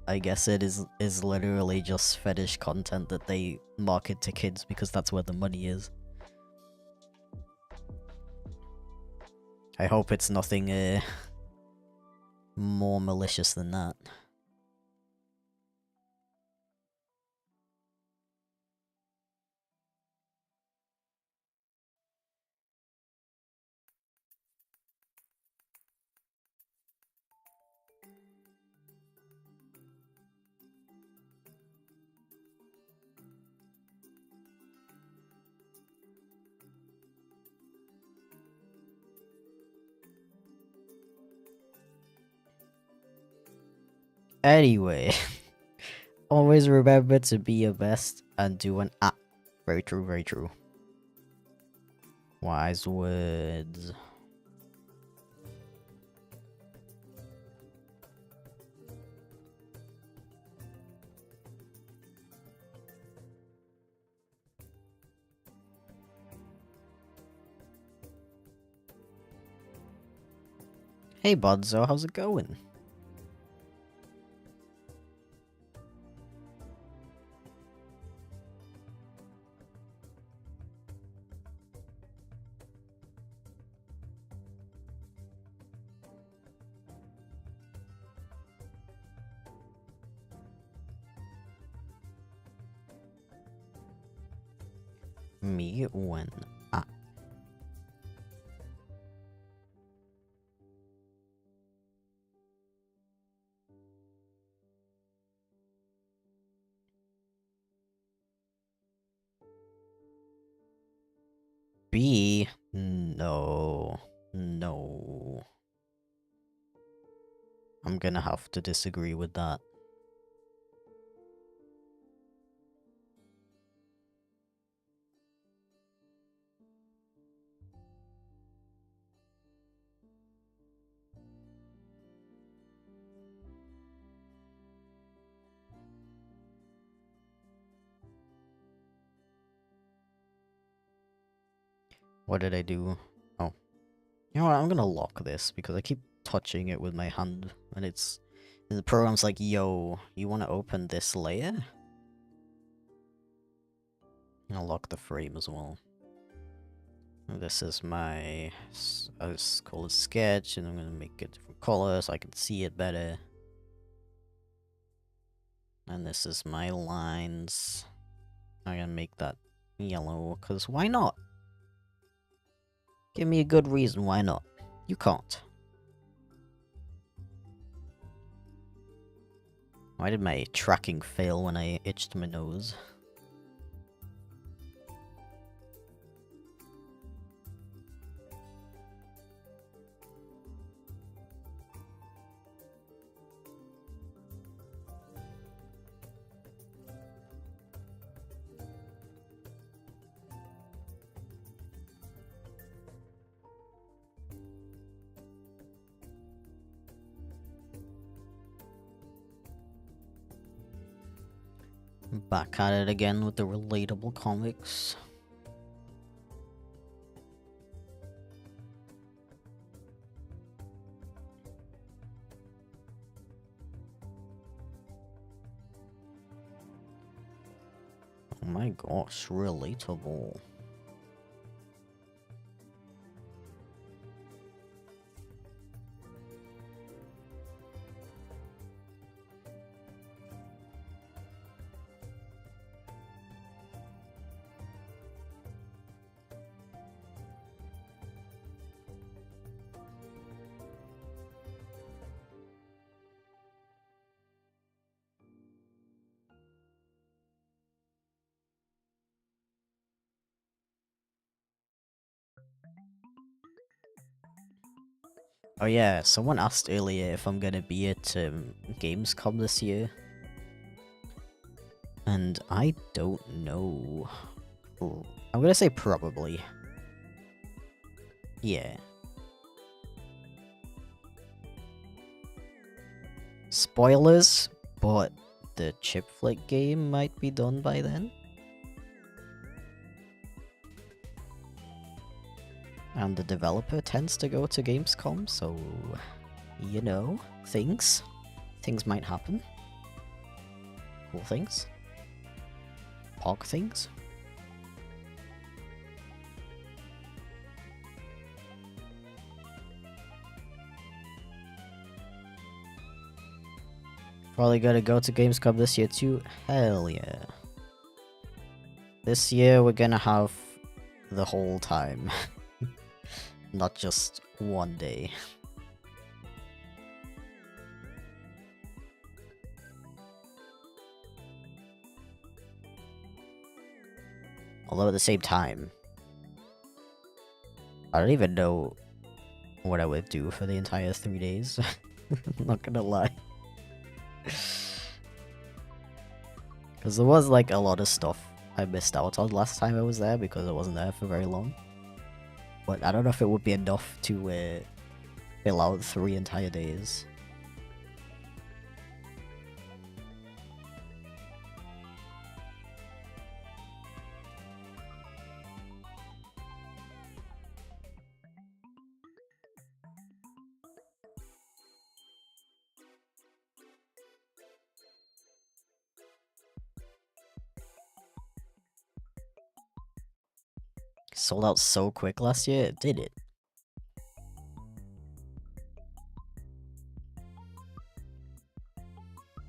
I guess it is literally just fetish content that they market to kids because that's where the money is. I hope it's nothing more malicious than that. Anyway, always remember to be your best and do an very true, very true. Wise words. Hey Budzo, how's it going? Me when I... B? No. No. I'm gonna have to disagree with that. What did I do? Oh. You know what, I'm gonna lock this because I keep touching it with my hand and it's... And the program's like, yo, you wanna open this layer? I'll lock the frame as well. This is my... I just call it sketch and I'm gonna make it different colors so I can see it better. And this is my lines. I'm gonna make that yellow, because why not? Give me a good reason why not. You can't. Why did my tracking fail when I itched my nose? Back at it again with the relatable comics. Oh my gosh, relatable. Oh yeah, someone asked earlier if I'm gonna be at Gamescom this year. And I don't know. I'm gonna say probably. Yeah. Spoilers, but the chip flick game might be done by then. And the developer tends to go to Gamescom, so... You know, things might happen. Cool things. Pog things. Probably gonna go to Gamescom this year too. Hell yeah. This year we're gonna have the whole time. Not just one day. Although at the same time, I don't even know what I would do for the entire 3 days. I'm not gonna lie. Because there was like a lot of stuff I missed out on last time I was there because I wasn't there for very long. But I don't know if it would be enough to fill out 3 entire days. Sold out so quick last year, did it?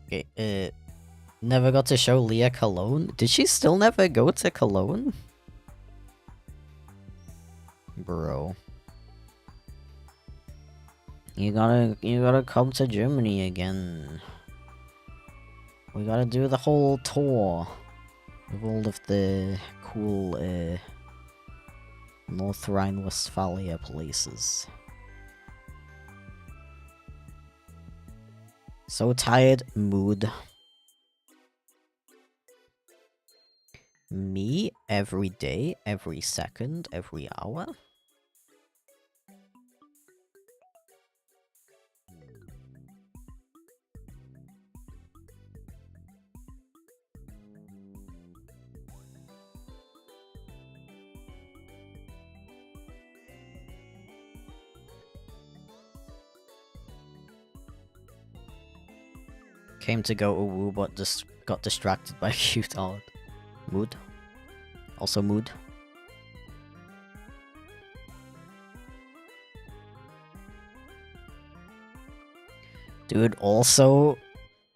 Okay, never got to show Leah Cologne? Did she still never go to Cologne? Bro. You gotta come to Germany again. We gotta do the whole tour of all of the cool North Rhine-Westphalia places. So tired, mood. Me every day, every second, every hour. Came to go uwu, but just got distracted by cute art. Mood. Also mood. Dude, also,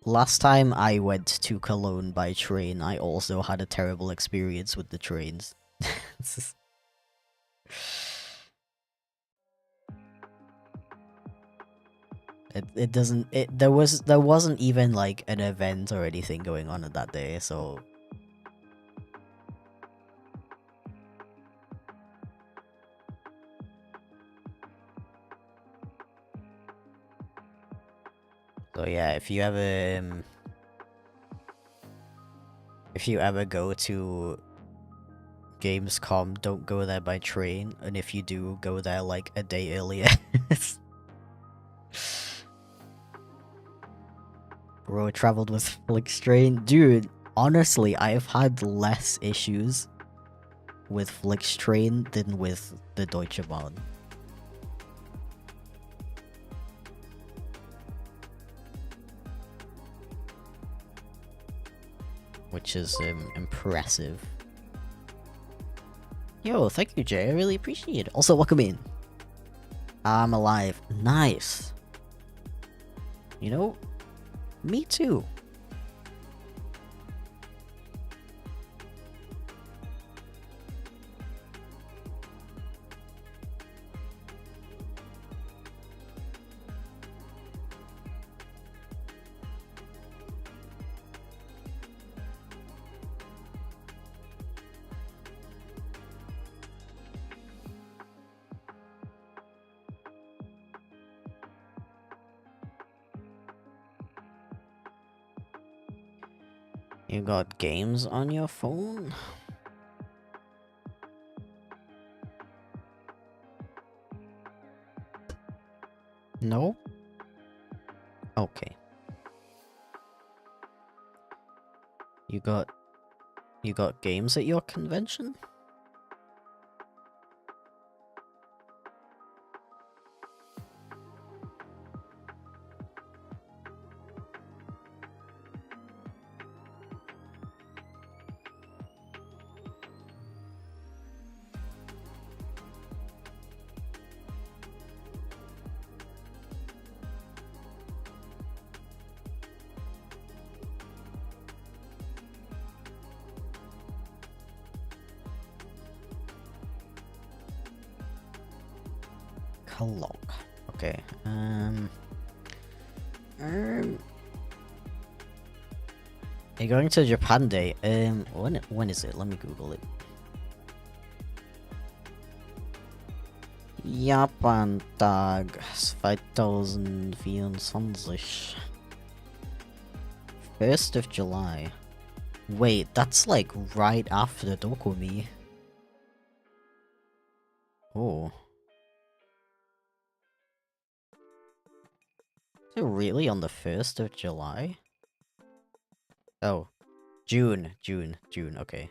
last time I went to Cologne by train, I also had a terrible experience with the trains. It doesn't there wasn't even like an event or anything going on that day, so yeah, if you ever go to Gamescom, don't go there by train, and if you do, go there like a day earlier. Bro, traveled with Flixtrain. Dude, honestly, I've had less issues with Flixtrain than with the Deutsche Bahn. Which is impressive. Yo, thank you, Jay. I really appreciate it. Also, welcome in. I'm alive. Nice. You know, me too. You got games on your phone? No? Okay. You got games at your convention? Cologne. Okay. You're going to Japan Day. When is it? Let me Google it. Japan Tag 2024. 1st of July. Wait, that's like right after Dokumi. Oh. Is it really on the 1st of July? Oh. June, okay.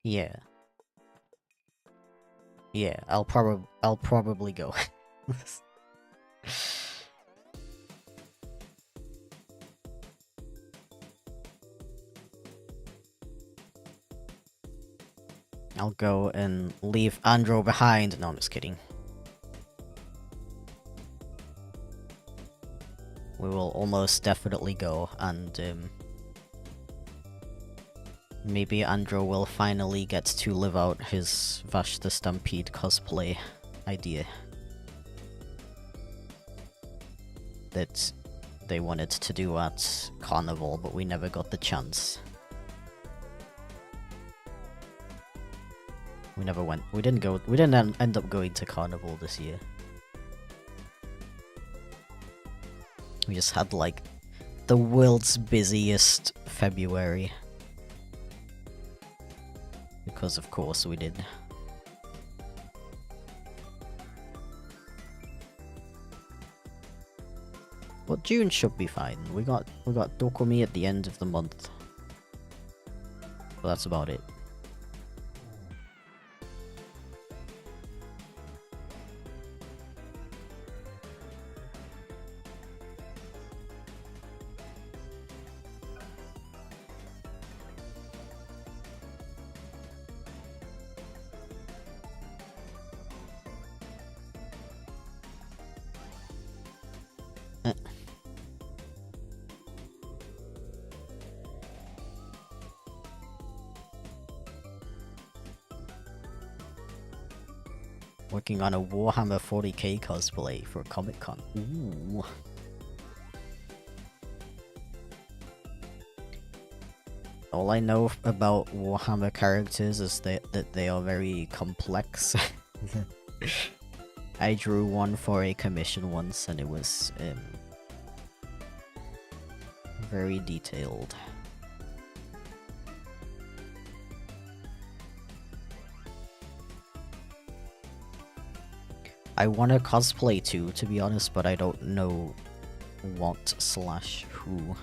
Yeah. Yeah, I'll probably go. I'll go and leave Andro behind. No, I'm just kidding. We will almost definitely go, and maybe Andro will finally get to live out his Vash the Stampede cosplay idea that they wanted to do at Carnival, but we never got the chance. We never went. We didn't end up going to Carnival this year. We just had, like, the world's busiest February. Because of course we did. But June should be fine. We got Dokumi at the end of the month. But that's about it. Working on a Warhammer 40k cosplay for Comic-Con. Ooh. All I know about Warhammer characters is that they are very complex. I drew one for a commission once, and it was very detailed. I want to cosplay too, to be honest, but I don't know what/who.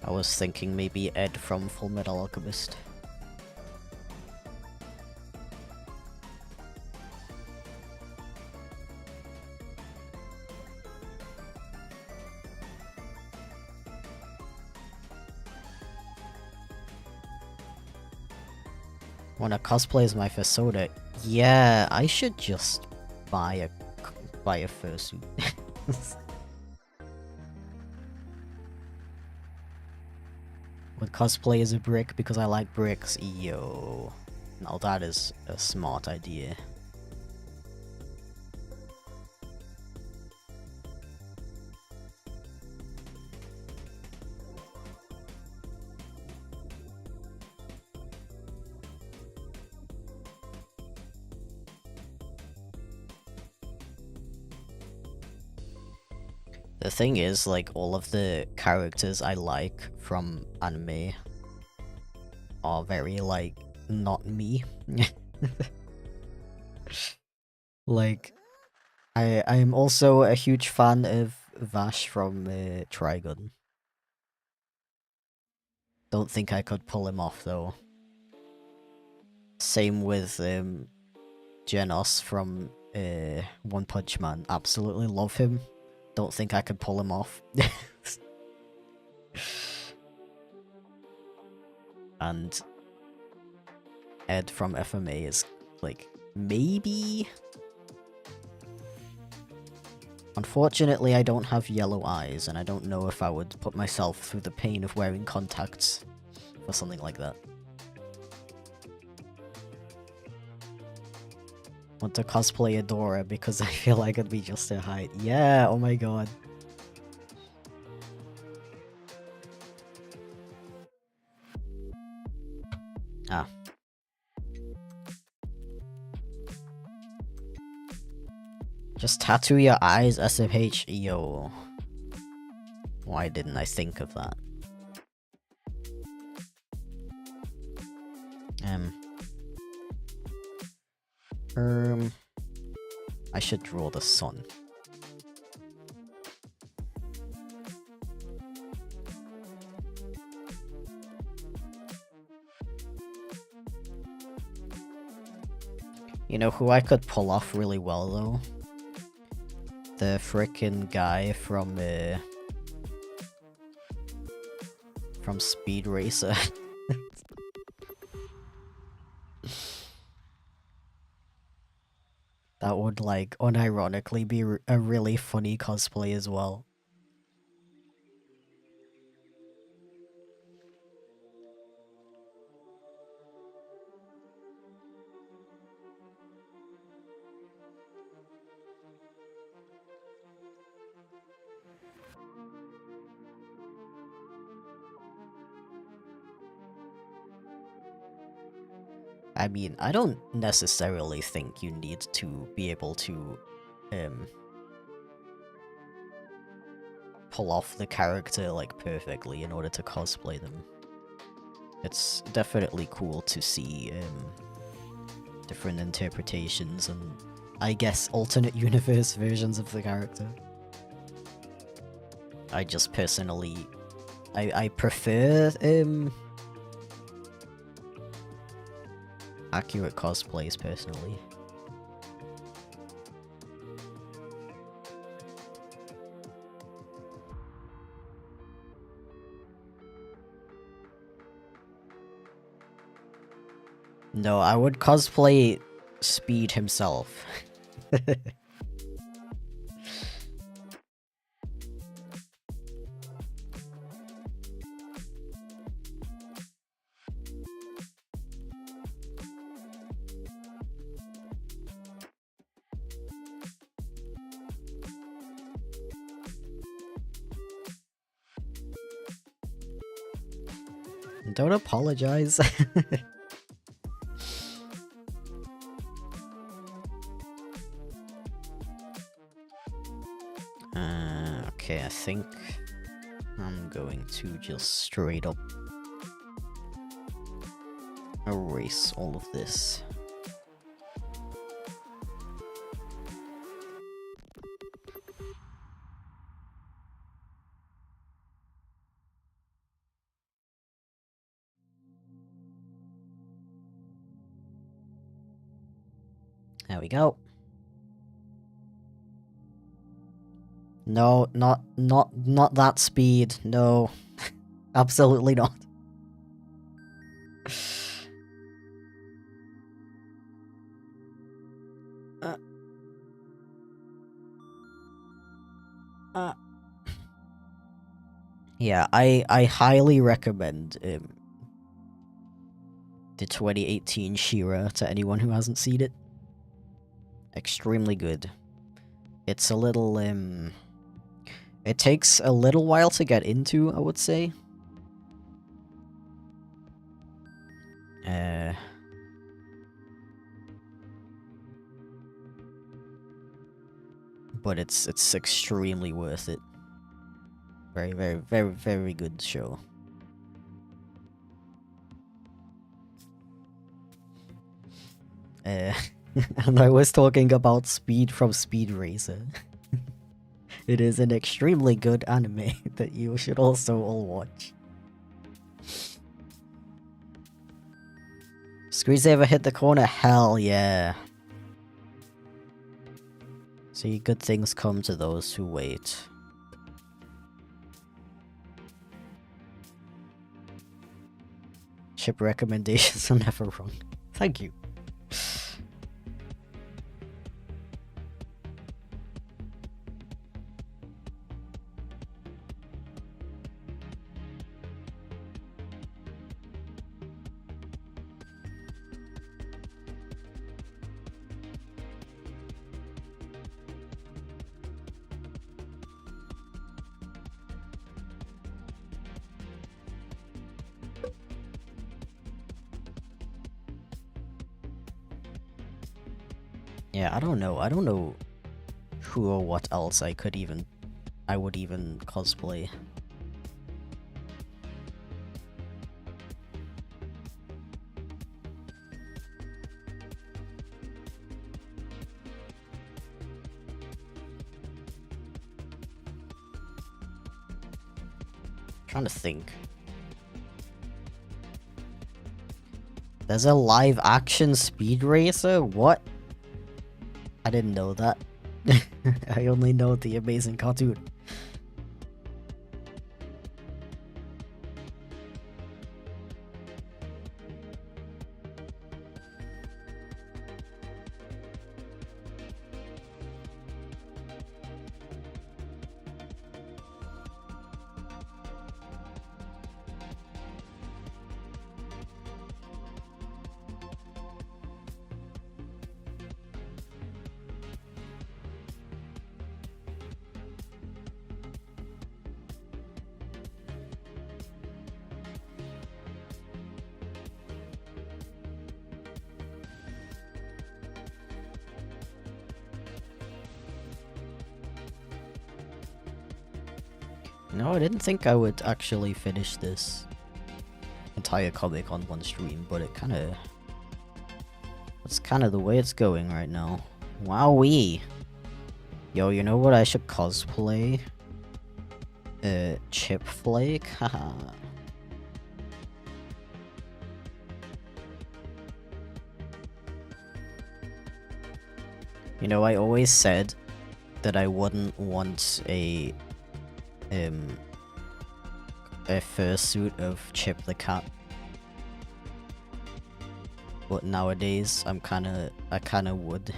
I was thinking maybe Ed from Fullmetal Alchemist. Wanna cosplay as my Fursuit? Yeah, I should just buy a fursuit. Would cosplay as a brick because I like bricks? Yo. Now that is a smart idea. The thing is, like, all of the characters I like from anime are very, like, not me. Like, I am also a huge fan of Vash from Trigun. Don't think I could pull him off, though. Same with Genos from One Punch Man. Absolutely love him. Don't think I could pull him off. And Ed from FMA is, like, maybe? Unfortunately, I don't have yellow eyes, and I don't know if I would put myself through the pain of wearing contacts for something like that. Want to cosplay Adora because I feel like I'd be just her height. Yeah, oh my god. Ah. Just tattoo your eyes, SMH. Yo. Why didn't I think of that? I should draw the sun. You know who I could pull off really well though? The frickin' guy from Speed Racer. That would, like, unironically be a really funny cosplay as well. I mean, I don't necessarily think you need to be able to, pull off the character, like, perfectly in order to cosplay them. It's definitely cool to see, different interpretations and, I guess, alternate universe versions of the character. I just personally... I prefer, accurate cosplays, personally. No, I would cosplay Speed himself. Don't apologize. Okay, I think I'm going to just straight up erase all of this. There we go. No, not that speed. No. Absolutely not. Yeah, I highly recommend the 2018 She-Ra to anyone who hasn't seen it. Extremely good. It's a little it takes a little while to get into, I would say. But it's extremely worth it. Very, very, very, very good show. And I was talking about Speed from Speed Racer. It is an extremely good anime that you should also all watch. Screensaver hit the corner? Hell yeah. See, good things come to those who wait. Ship recommendations are never wrong. Thank you. Yeah, I don't know. I don't know who or what else I would even cosplay. Trying to think. There's a live action Speed Racer? What? I didn't know that. I only know the amazing cartoon. No, I didn't think I would actually finish this entire comic on one stream, but that's kinda the way it's going right now. Wowee! Yo, you know what I should cosplay? Chip Flake? Haha. You know, I always said that I wouldn't want a fursuit of Chip the cat. But nowadays, I kinda would.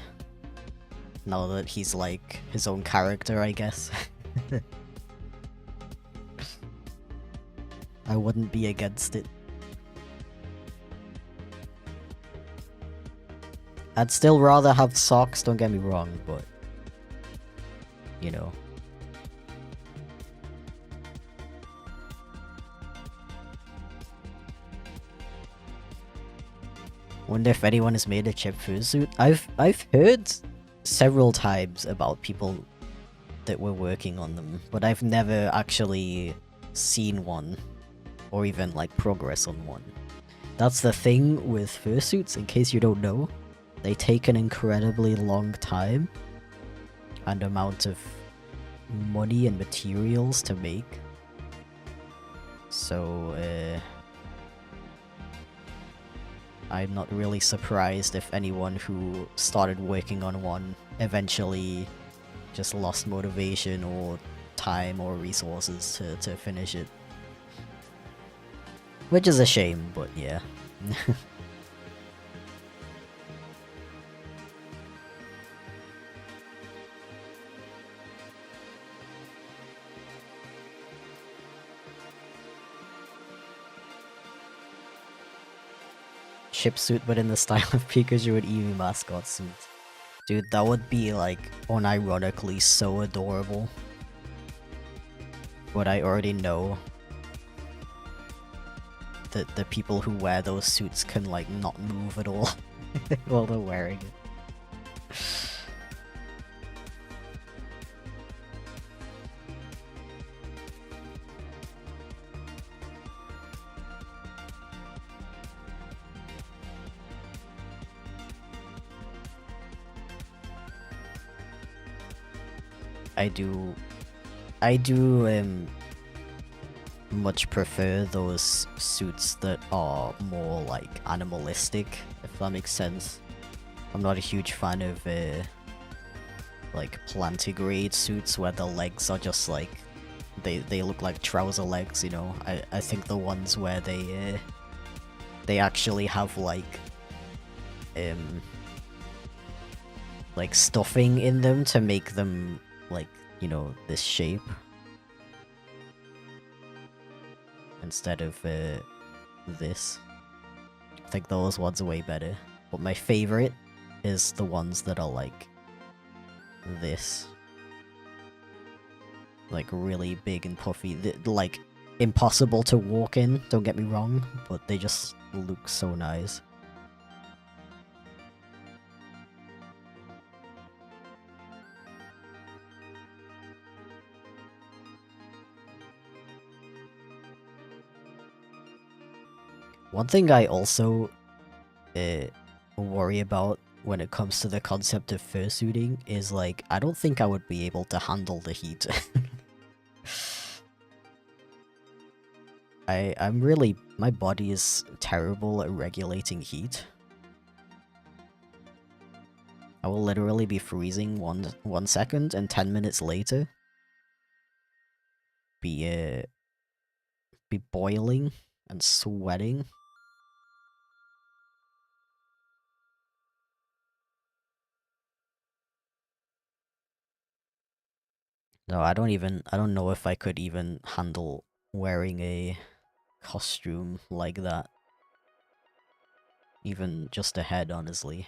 Now that he's like his own character, I guess. I wouldn't be against it. I'd still rather have socks, don't get me wrong, but... You know. Wonder if anyone has made a Chip fursuit. I've heard several times about people that were working on them, but I've never actually seen one or even like progress on one. That's the thing with fursuits, in case you don't know. They take an incredibly long time and amount of money and materials to make. So, I'm not really surprised if anyone who started working on one eventually just lost motivation or time or resources to finish it. Which is a shame, but yeah. Chip suit, but in the style of Pikachu and Eevee mascot suit. Dude, that would be like unironically so adorable. But I already know that the people who wear those suits can like not move at all while they're wearing it. I do much prefer those suits that are more like animalistic, if that makes sense. I'm not a huge fan of like plantigrade suits where the legs are just like they look like trouser legs, you know. I think the ones where they actually have like stuffing in them to make them like, you know, this shape instead of this. I think those ones are way better. But my favorite is the ones that are like this. Like really big and puffy. Like impossible to walk in, don't get me wrong, but they just look so nice. One thing I also worry about when it comes to the concept of fursuiting is like, I don't think I would be able to handle the heat. My body is terrible at regulating heat. I will literally be freezing 1 second, and 10 minutes later be boiling and sweating. No, I don't know if I could even handle wearing a costume like that. Even just a head, honestly.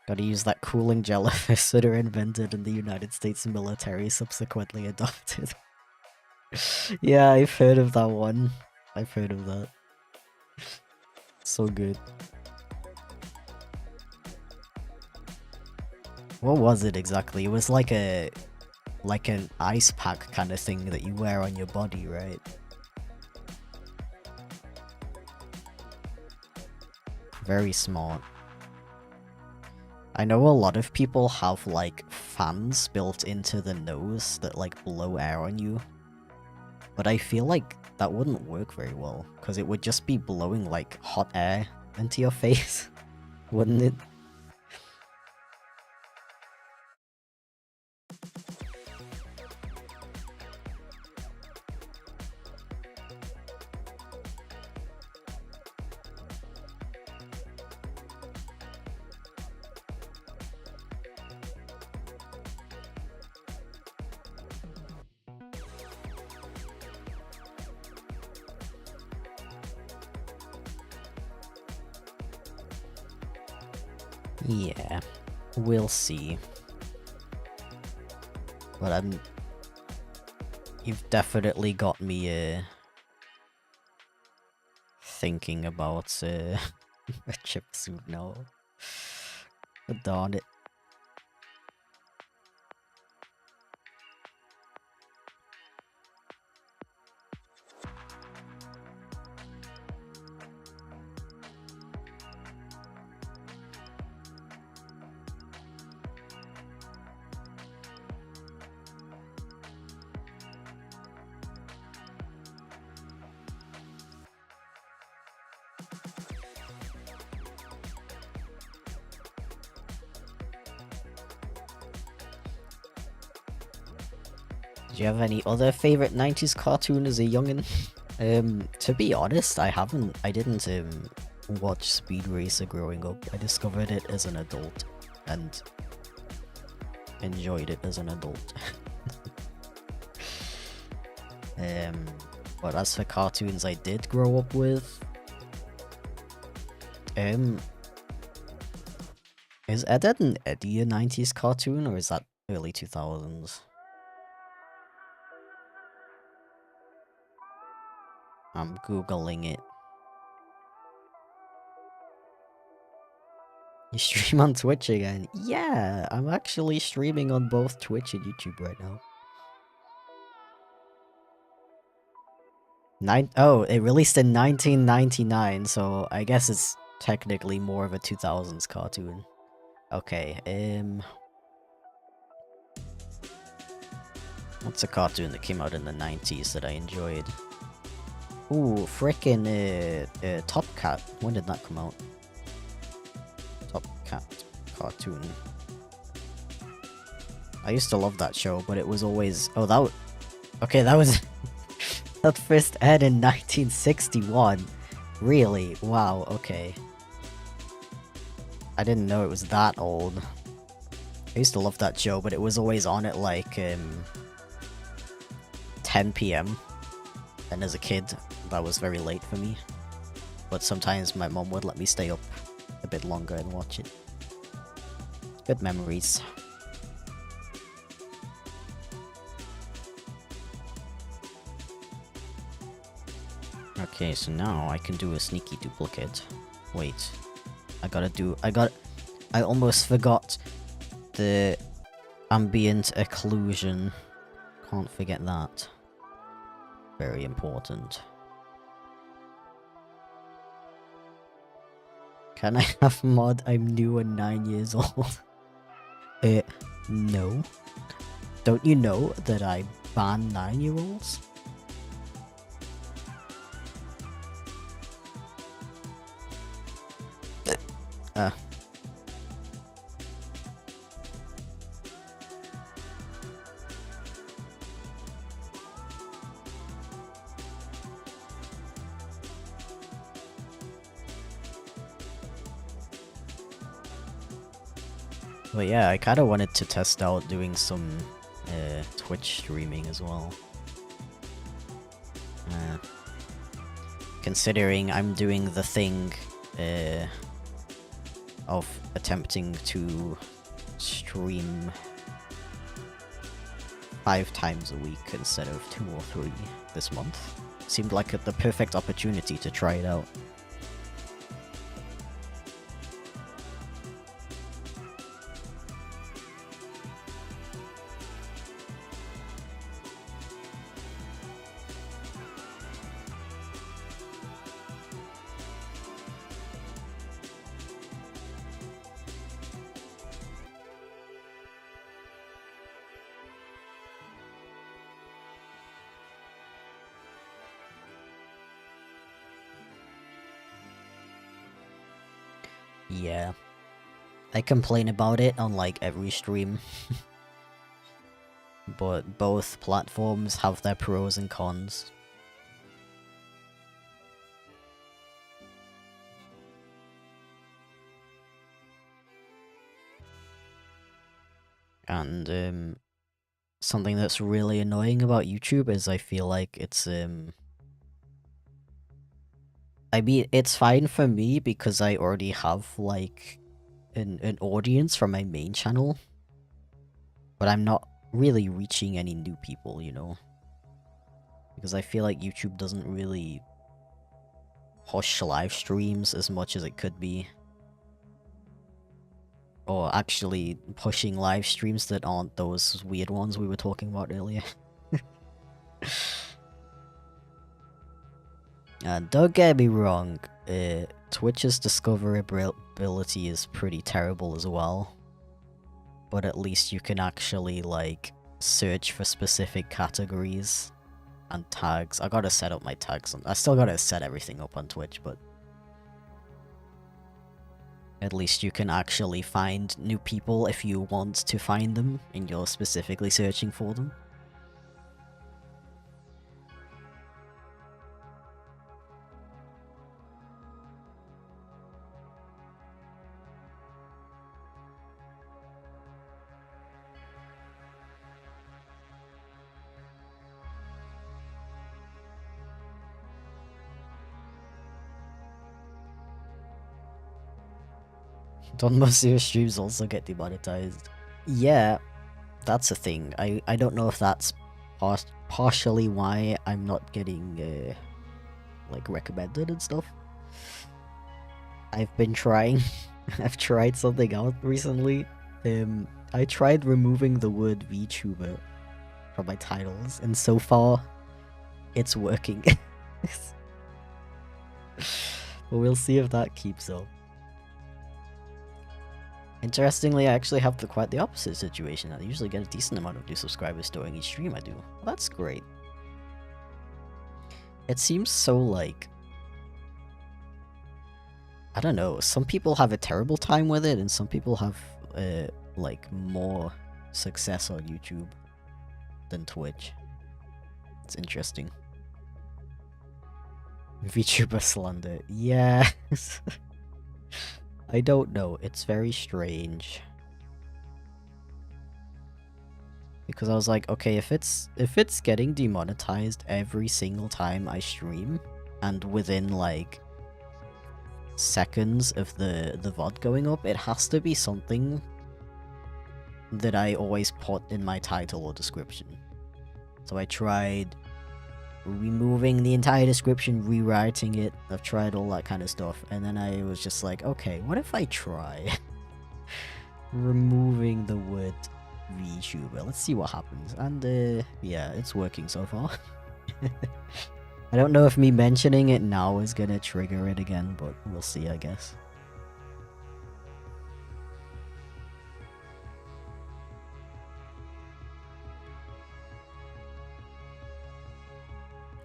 Gotta use that cooling jellyfish that are invented in the United States military, subsequently adopted. Yeah, I've heard of that one. I've heard of that. So good. What was it exactly? It was like an ice pack kind of thing that you wear on your body, right? Very smart. I know a lot of people have like fans built into the nose that like blow air on you. But I feel like that wouldn't work very well, because it would just be blowing like hot air into your face, wouldn't it? Yeah, we'll see. But you've definitely got me thinking about a chip suit now. Darn it. Do you have any other favorite 90s cartoon as a youngin'? To be honest, I didn't watch Speed Racer growing up. I discovered it as an adult and enjoyed it as an adult. But as for cartoons I did grow up with, is Ed, Edd n Eddy a 90s cartoon, or is that early 2000s? I'm googling it. You stream on Twitch again? Yeah, I'm actually streaming on both Twitch and YouTube right now. It released in 1999, so I guess it's technically more of a 2000s cartoon. Okay, what's a cartoon that came out in the 90s that I enjoyed? Ooh, frickin' Top Cat. When did that come out? Top Cat cartoon. I used to love that show, but it was always... Oh, okay, that was... that first aired in 1961. Really? Wow, okay. I didn't know it was that old. I used to love that show, but it was always on at like 10 PM. And as a kid, that was very late for me. But sometimes my mom would let me stay up a bit longer and watch it. Good memories. Okay, so now I can do a sneaky duplicate. Wait. I almost forgot the ambient occlusion. Can't forget that. Very important. Can I have mod? I'm new and 9 years old. No. Don't you know that I ban 9-year-olds? Uh. But yeah, I kind of wanted to test out doing some Twitch streaming as well. Considering I'm doing the thing of attempting to stream 5 times a week instead of 2 or 3 this month. Seemed like the perfect opportunity to try it out. Yeah. I complain about it on like every stream. But both platforms have their pros and cons. And something that's really annoying about YouTube is I feel like it's I mean, it's fine for me because I already have like an audience from my main channel, but I'm not really reaching any new people, you know? Because I feel like YouTube doesn't really push live streams as much as it could be. Or actually pushing live streams that aren't those weird ones we were talking about earlier. Don't get me wrong, Twitch's discoverability is pretty terrible as well. But at least you can actually, like, search for specific categories and tags. I gotta set up my tags. I still gotta set everything up on Twitch, but at least you can actually find new people if you want to find them and you're specifically searching for them. Don't most of your streams also get demonetized? Yeah, that's a thing. I don't know if that's partially why I'm not getting like recommended and stuff. I've been trying. I've tried something out recently. I tried removing the word VTuber from my titles, and so far, it's working. But we'll see if that keeps up. Interestingly, I actually have quite the opposite situation. I usually get a decent amount of new subscribers during each stream I do. Well, that's great. It seems so, like... I don't know, some people have a terrible time with it, and some people have, like, more success on YouTube than Twitch. It's interesting. VTuber slander. Yeah. I don't know, it's very strange. Because I was like, okay, if it's getting demonetized every single time I stream, and within like seconds of the VOD going up, it has to be something that I always put in my title or description. So I tried removing the entire description, rewriting it, I've tried all that kind of stuff, and then I was just like, okay, what if I try removing the word VTuber? Let's see what happens. And yeah, it's working so far. I don't know if me mentioning it now is gonna trigger it again, but we'll see, I guess.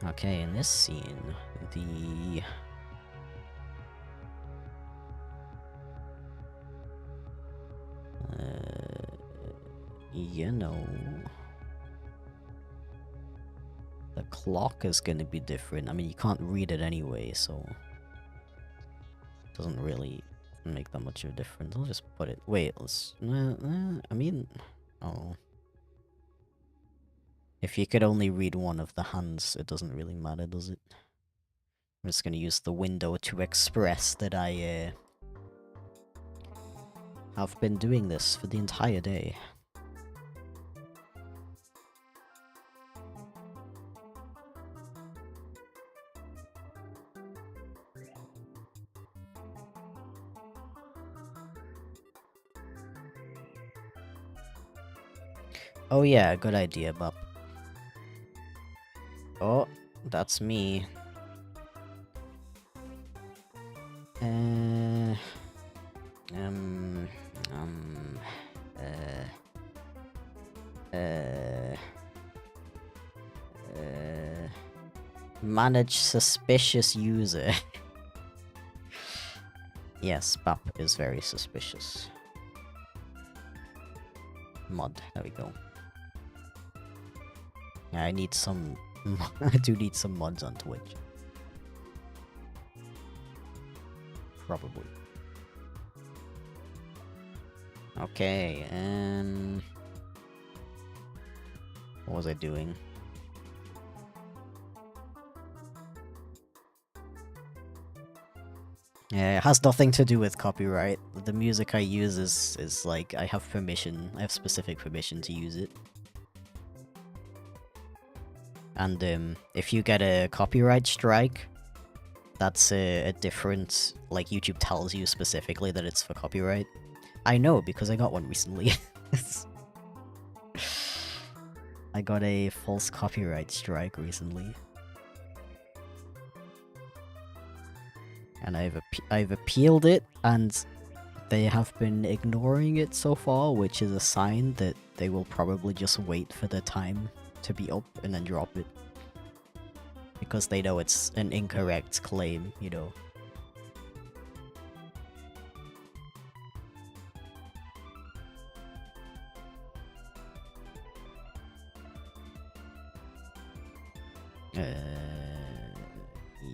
Okay, in this scene, you know, the clock is gonna be different. I mean, you can't read it anyway, so it doesn't really make that much of a difference. I'll just put it. Wait, let's. I mean, oh. If you could only read one of the hands, it doesn't really matter, does it? I'm just gonna use the window to express that I have been doing this for the entire day. Oh yeah, good idea, Bub. Oh, that's me. Uh, um, um, uh, uh, manage suspicious user. Yes, Bub is very suspicious. Mod, there we go. Yeah, I need some... I do need some mods on Twitch. Probably. Okay, and... what was I doing? Yeah, it has nothing to do with copyright. The music I use is like, I have permission. I have specific permission to use it. And if you get a copyright strike, that's a different... like, YouTube tells you specifically that it's for copyright. I know, because I got one recently. I got a false copyright strike recently. And I've appealed it, and they have been ignoring it so far, which is a sign that they will probably just wait for the time to be up and then drop it. Because they know it's an incorrect claim, you know.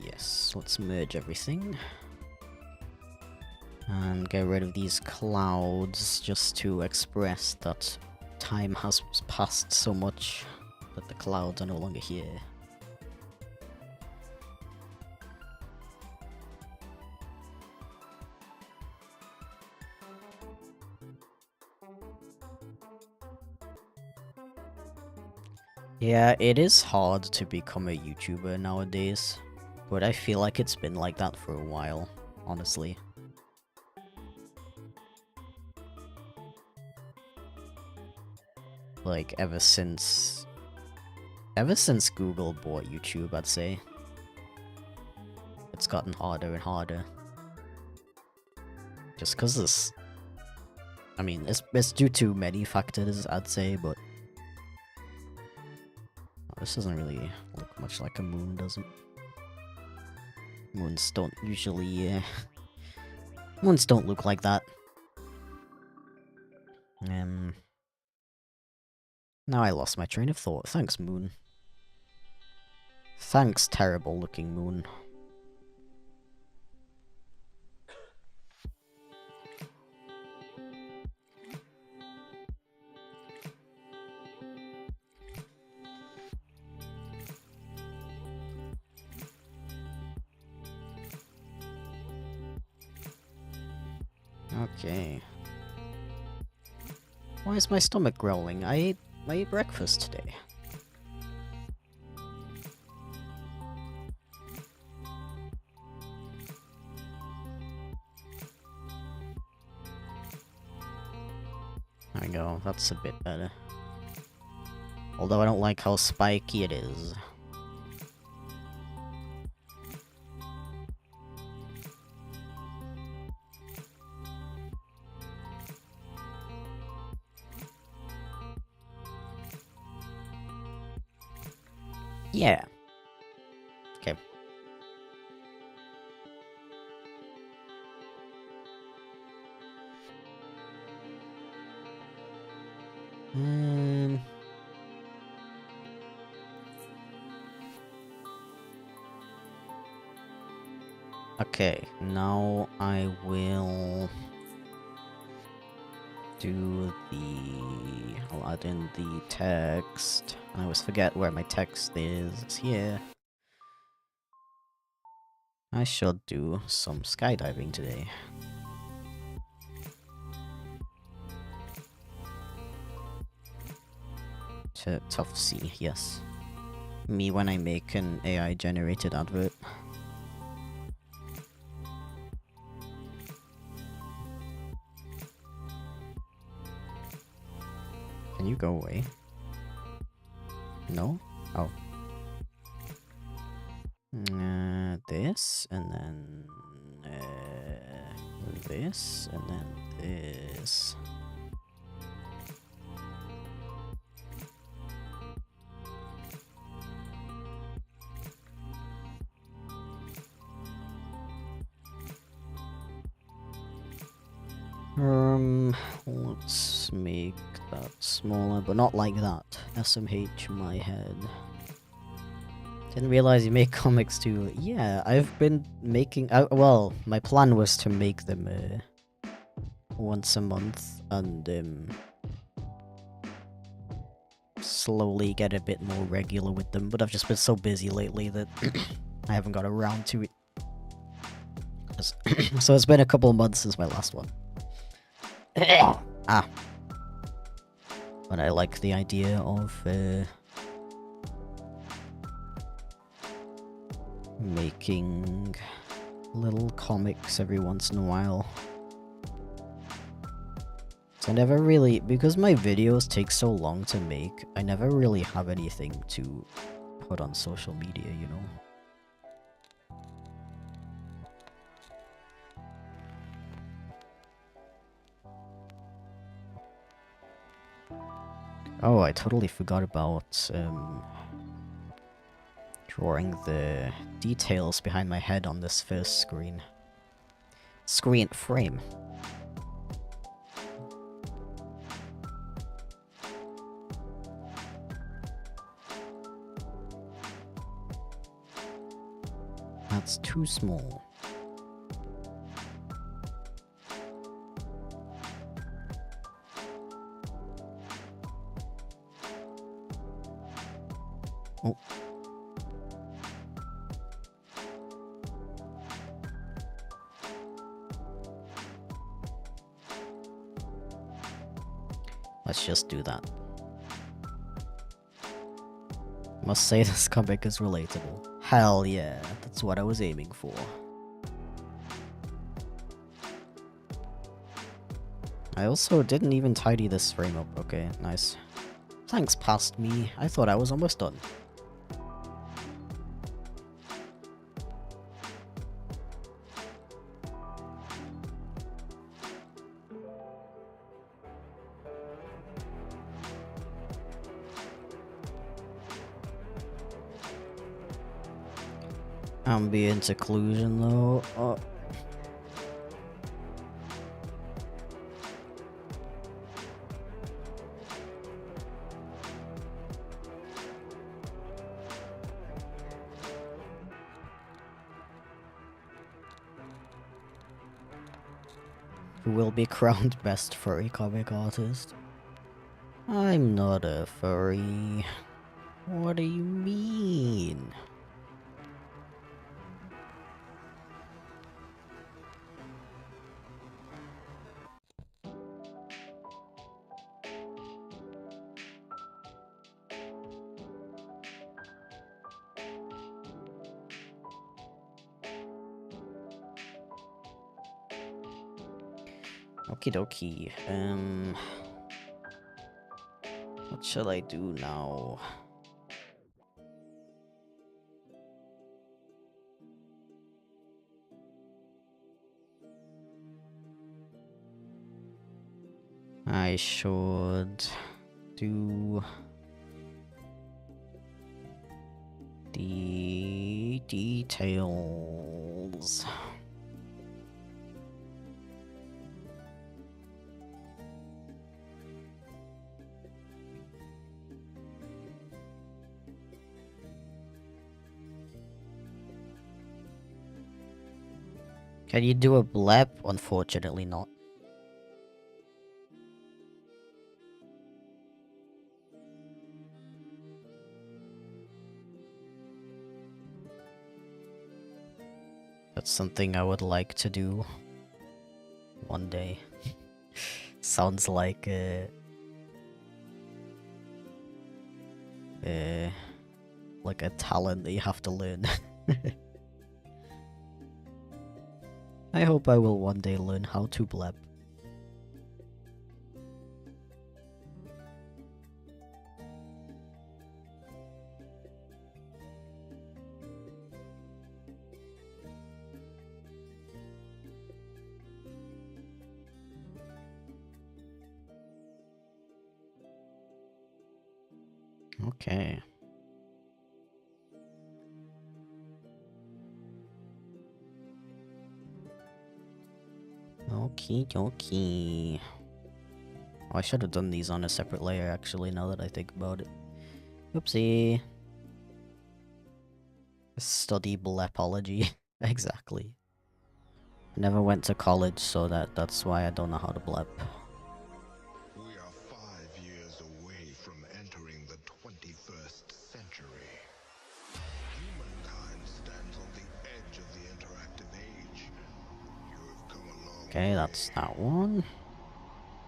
Yes, let's merge everything. And get rid of these clouds just to express that time has passed so much that the clouds are no longer here. Yeah, it is hard to become a YouTuber nowadays, but I feel like it's been like that for a while, honestly. Like, ever since Google bought YouTube, I'd say. It's gotten harder and harder. Just cause this... I mean, it's due to many factors, I'd say, but... oh, this doesn't really look much like a moon, does it? Moons don't usually, moons don't look like that. Now I lost my train of thought. Thanks, moon. Thanks, terrible looking moon. Okay. Why is my stomach growling? I ate breakfast today. There we go, that's a bit better. Although I don't like how spiky it is. Yeah. Okay. Um. Okay, now I will do the... I'll add in the text. I always forget where my text is. It's here. I should do some skydiving today. Tough C, yes. Me when I make an AI-generated advert. Can you go away? No? Oh. This, and then... this, and then this. Let's make that smaller, but not like that. SMH in my head. Didn't realize you make comics too. Yeah, I've been making... well, my plan was to make them once a month, and slowly get a bit more regular with them, but I've just been so busy lately that I haven't got around to it. So it's been a couple of months since my last one. Ah. But I like the idea of making little comics every once in a while. So I never really, because my videos take so long to make, I never really have anything to put on social media, you know? Oh, I totally forgot about drawing the details behind my head on this first screen. Frame. That's too small. Oh. Let's just do that. Must say this comic is relatable. Hell yeah, that's what I was aiming for. I also didn't even tidy this frame up. Okay, nice. Thanks, past me. I thought I was almost done. Ambient occlusion though. Oh. Who will be crowned best furry comic artist? I'm not a furry. What do you mean? Okie dokie. What shall I do now? I should do the details. Can you do a blep? Unfortunately not. That's something I would like to do one day. Sounds like a talent that you have to learn. I hope I will one day learn how to blep. Okay. Okie dokie. Oh, I should have done these on a separate layer actually, now that I think about it. Oopsie. Study blepology. Exactly. Never went to college, so that's why I don't know how to blep. We are 5 years away from entering the 21st century. Humankind stands on the edge of the interactive age. You have come a long Okay, way, that's that one.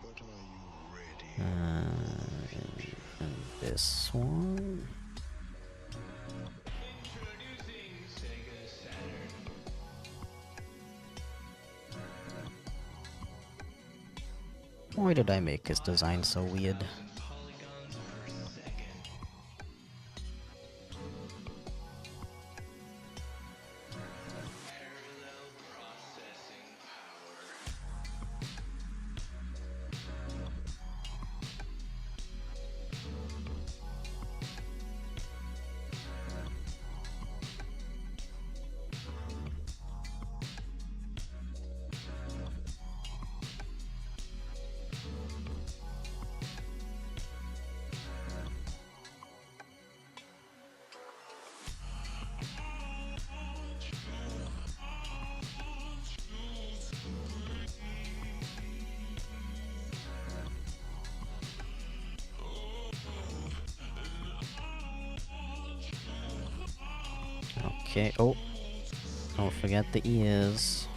but are you ready? And this one. Why did I make his design so weird? Okay, oh. Don't forget the ears.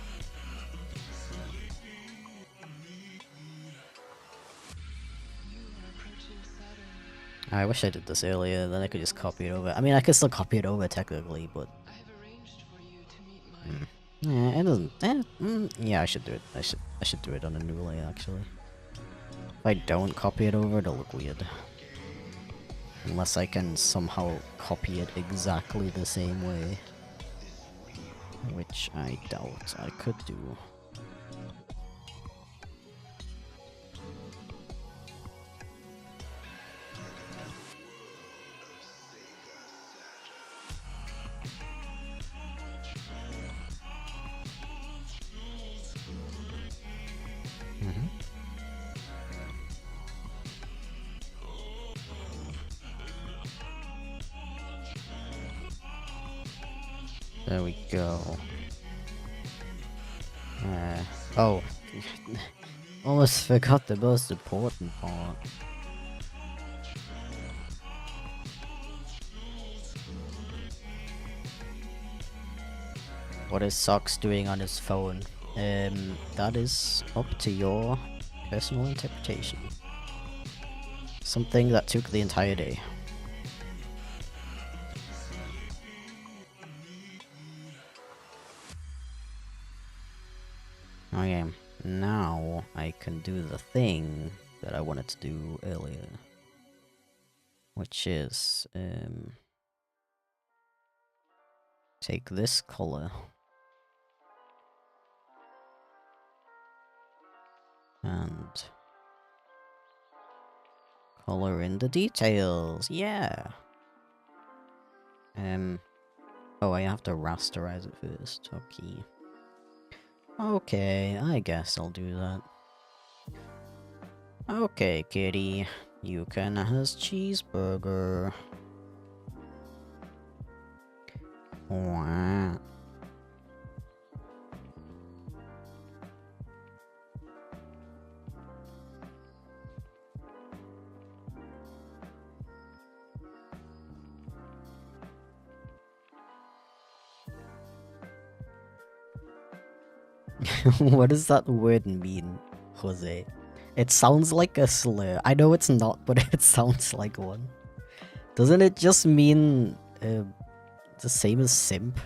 I wish I did this earlier, then I could just copy it over. I mean, I could still copy it over technically, but... Yeah, it doesn't... yeah, I should do it. I should do it on a new layer, actually. If I don't copy it over, it'll look weird. Unless I can somehow copy it exactly the same way. Which I doubt I could do. There we go. Oh. Almost forgot the most important part. What is Socks doing on his phone? That is up to your personal interpretation. Something that took the entire day. Okay, now I can do the thing that I wanted to do earlier. Which is, take this color. And color in the details, yeah! Oh, I have to rasterize it first, okay. Okay, I guess I'll do that. Okay, kitty, you can have cheeseburger. Wow. What does that word mean, Jose? It sounds like a slur. I know it's not, but it sounds like one. Doesn't it just mean the same as simp?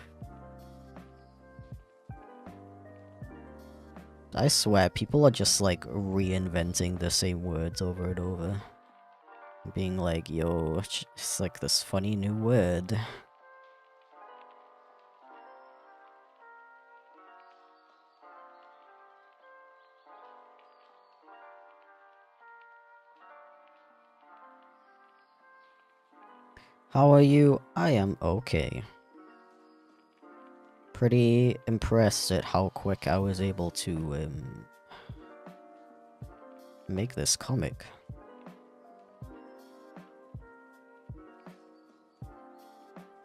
I swear, people are just like reinventing the same words over and over. Being like, yo, it's like this funny new word. How are you? I am okay. Pretty impressed at how quick I was able to make this comic.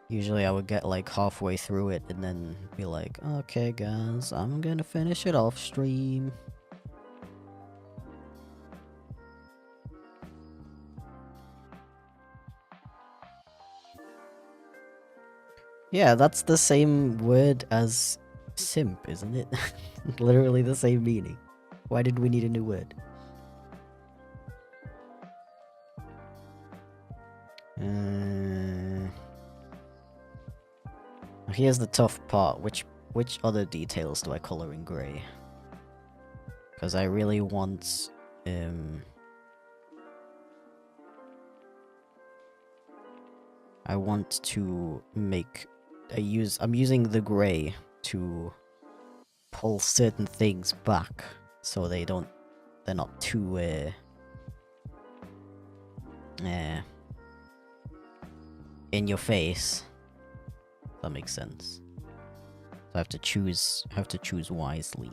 Usually I would get like halfway through it and then be like, okay guys, I'm gonna finish it off stream. Yeah, that's the same word as simp, isn't it? Literally the same meaning. Why did we need a new word? Here's the tough part. Which other details do I color in grey? Because I really want I want to make I'm using the grey to pull certain things back so they're not too in your face. That makes sense. So I have to choose wisely.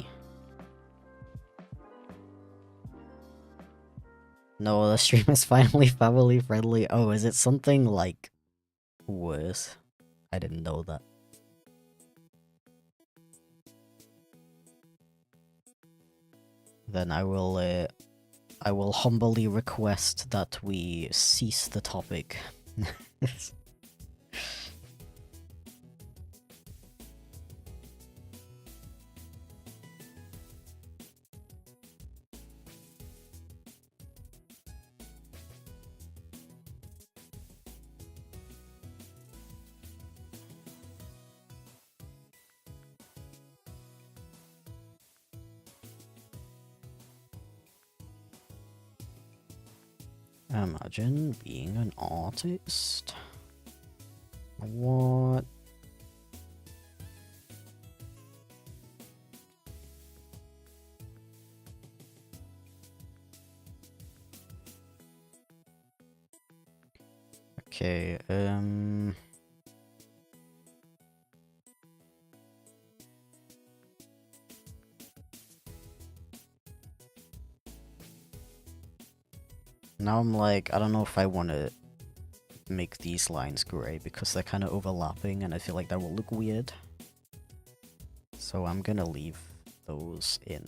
No, the stream is finally family friendly. Oh, is it something like worse? I didn't know that. Then I will humbly request that we cease the topic. Imagine being an artist. What? Okay, now I'm like, I don't know if I want to make these lines grey because they're kind of overlapping and I feel like that will look weird. So I'm gonna leave those in.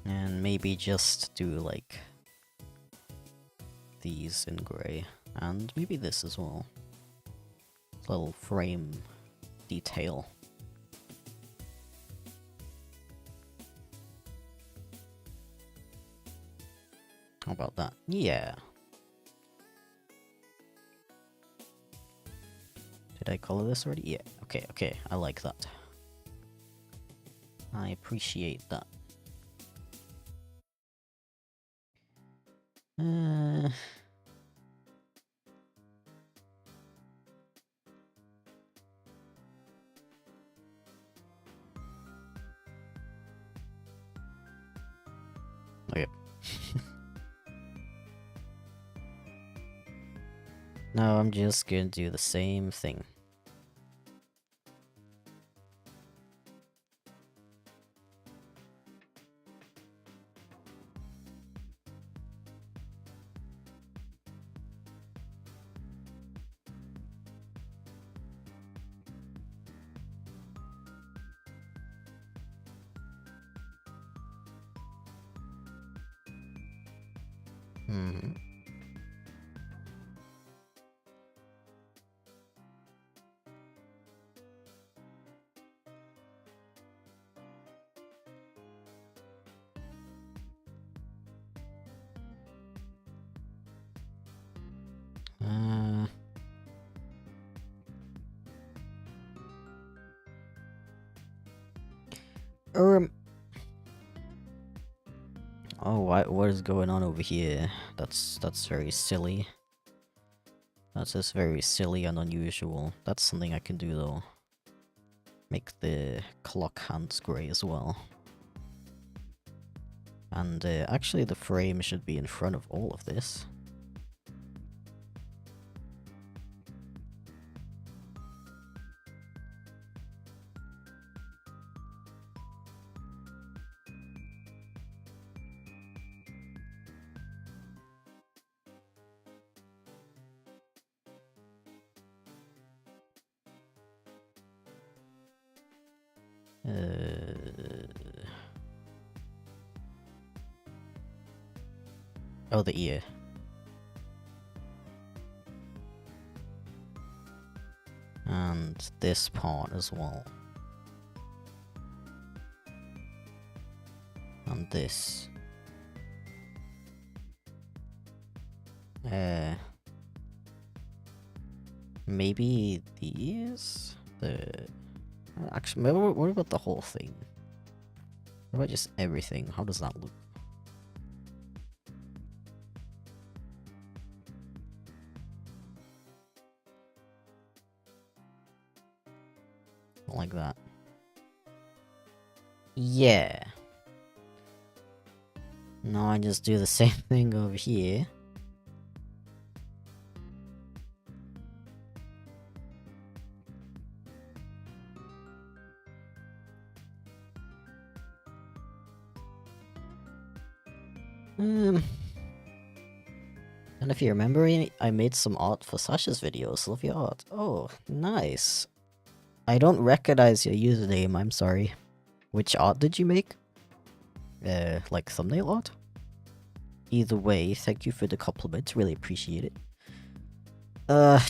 And maybe just do like these in grey. And maybe this as well. Little frame detail. How about that? Yeah. Did I color this already? Yeah. Okay, okay. I like that. I appreciate that. Okay. No, I'm just gonna do the same thing. Mm-hmm. Um. Oh, what is going on over here? That's very silly. That's just very silly and unusual. That's something I can do though. Make the clock hands grey as well. And actually the frame should be in front of all of this. Oh, the ear. And this part as well. And this. Maybe these? Actually, maybe what about the whole thing? What about just everything? How does that look? Like that. Yeah. Now I just do the same thing over here. And if you remember, I made some art for Sasha's videos. Love your art. Oh, nice. I don't recognize your username, I'm sorry. Which art did you make? Like thumbnail art? Either way, thank you for the compliment, really appreciate it.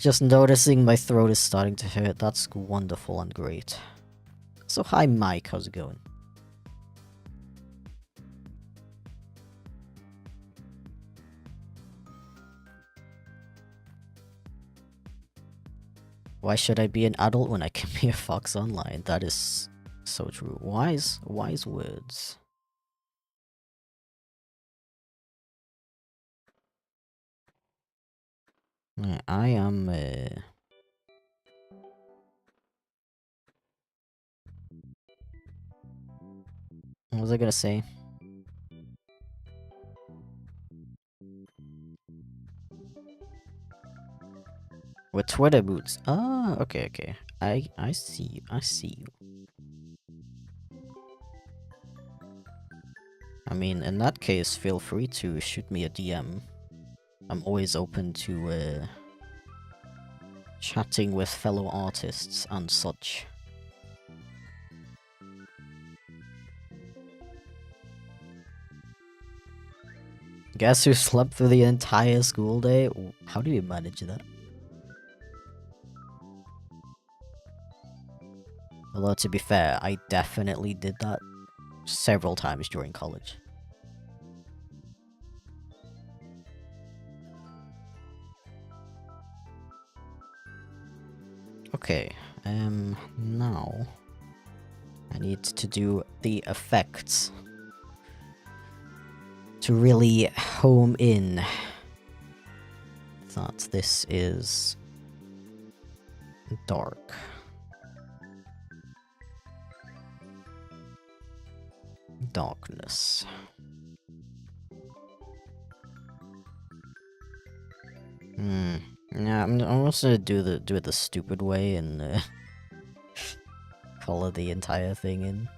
Just noticing my throat is starting to hurt, that's wonderful and great. So hi Mike, how's it going? Why should I be an adult when I can be a fox online? That is so true. Wise words. I am, what was I gonna say? With Twitter boots. Ah, okay. I see you. I mean, in that case, feel free to shoot me a DM. I'm always open to, chatting with fellow artists and such. Guess who slept through the entire school day? How do you manage that? Although, to be fair, I definitely did that several times during college. Okay, now I need to do the effects to really home in that this is dark. Darkness. Yeah, I'm also gonna do it the stupid way and color the entire thing in.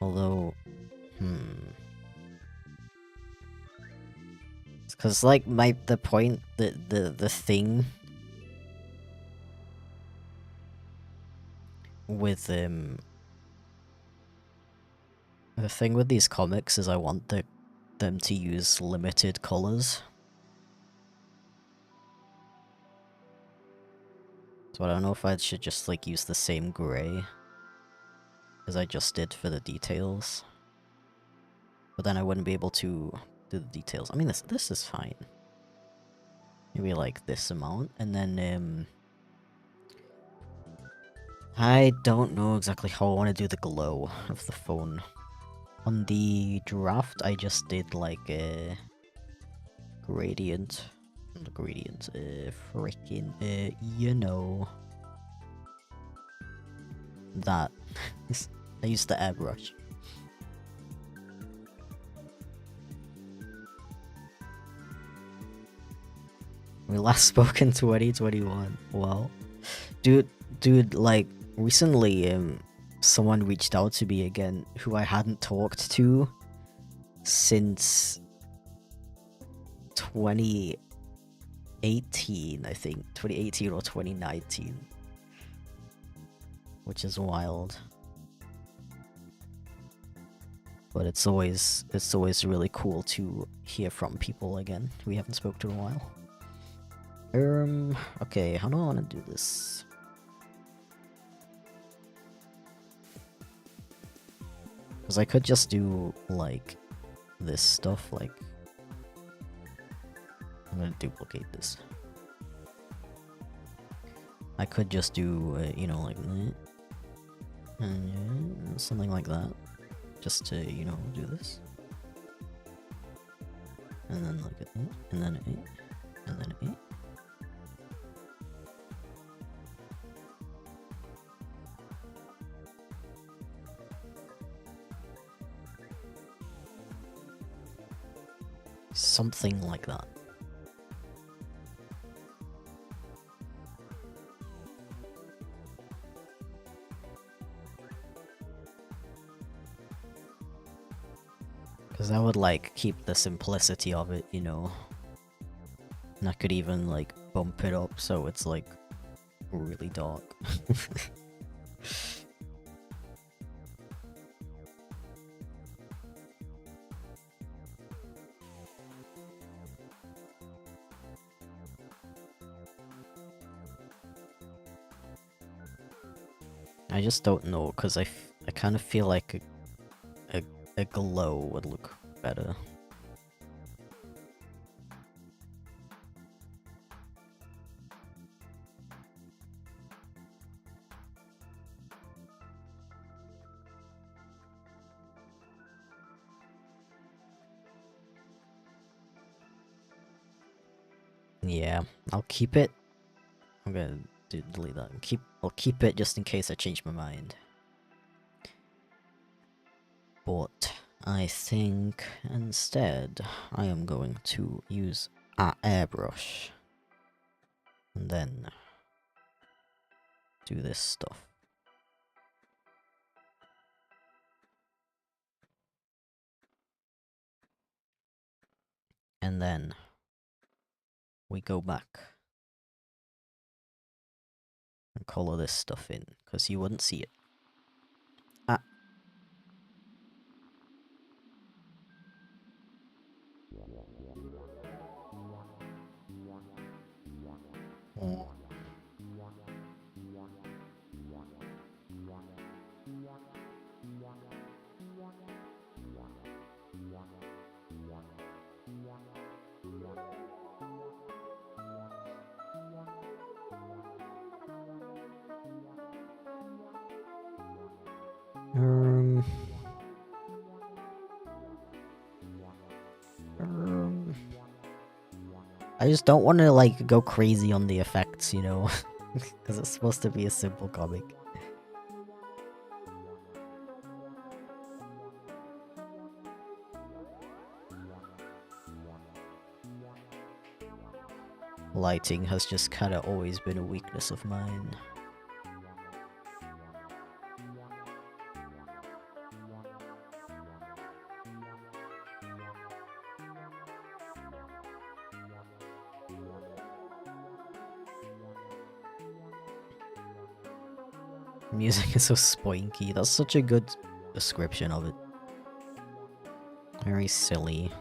Although, because like the point, the thing with the thing with these comics is I want them to use limited colors. So I don't know if I should just like use the same gray as I just did for the details. But then I wouldn't be able to do the details. I mean, this is fine. Maybe like this amount, and then I don't know exactly how I want to do the glow of the phone. On the draft, I just did like a gradient. Not a gradient, freaking, you know. That. I used the airbrush. We last spoke in 2021. Wow. Dude, like, recently, someone reached out to me again who I hadn't talked to since 2018, I think. 2018 or 2019. Which is wild. But it's always really cool to hear from people again we haven't spoke to in a while. Okay, how do I want to do this? Because I could just do, like, this stuff, like... I'm gonna duplicate this. I could just do, you know, like that. And something like that. Just to, you know, do this. And then look at it, and then it, and then it. Something like that. Because that would, like, keep the simplicity of it, you know. And I could even, like, bump it up so it's, like, really dark. I just don't know, because I kind of feel like a glow would look better. Yeah, I'll keep it. I'm gonna delete that. I'll keep it just in case I change my mind. But I think instead I am going to use an airbrush and then do this stuff. And then we go back and color this stuff in, because you wouldn't see it. Ah. Oh. I just don't want to, like, go crazy on the effects, you know? Because it's supposed to be a simple comic. Lighting has just kind of always been a weakness of mine. Music is so spoinky. That's such a good description of it. Very silly.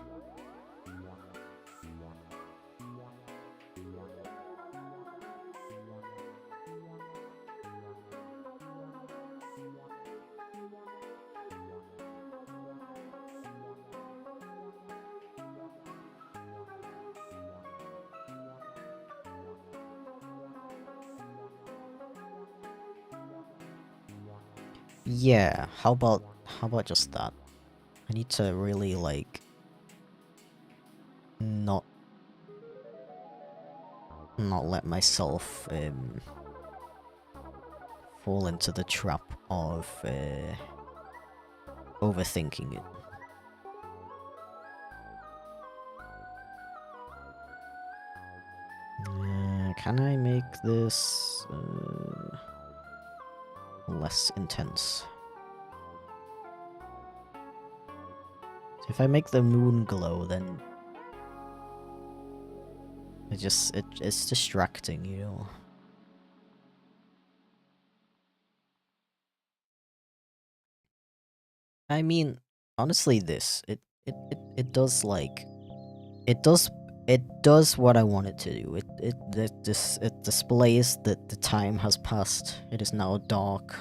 Yeah, how about just that? I need to really like not let myself fall into the trap of overthinking it. Can I make this less intense? So if I make the moon glow, then it's distracting, you know. I mean, honestly, it does like it does what I want it to do. It displays that the time has passed. It is now dark.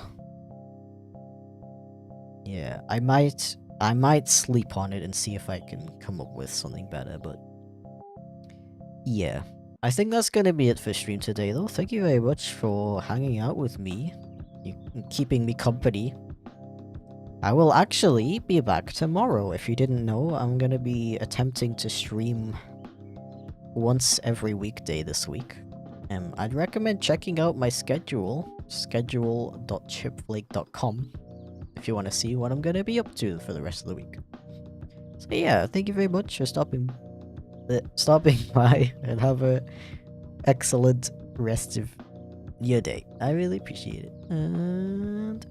Yeah, I might sleep on it and see if I can come up with something better, but yeah. I think that's gonna be it for stream today though. Thank you very much for hanging out with me. Keeping me company. I will actually be back tomorrow. If you didn't know, I'm gonna be attempting to stream once every weekday this week. I'd recommend checking out my schedule.chipflake.com if you want to see what I'm gonna be up to for the rest of the week. So yeah, thank you very much for stopping by, and have a excellent rest of your day. I really appreciate it. And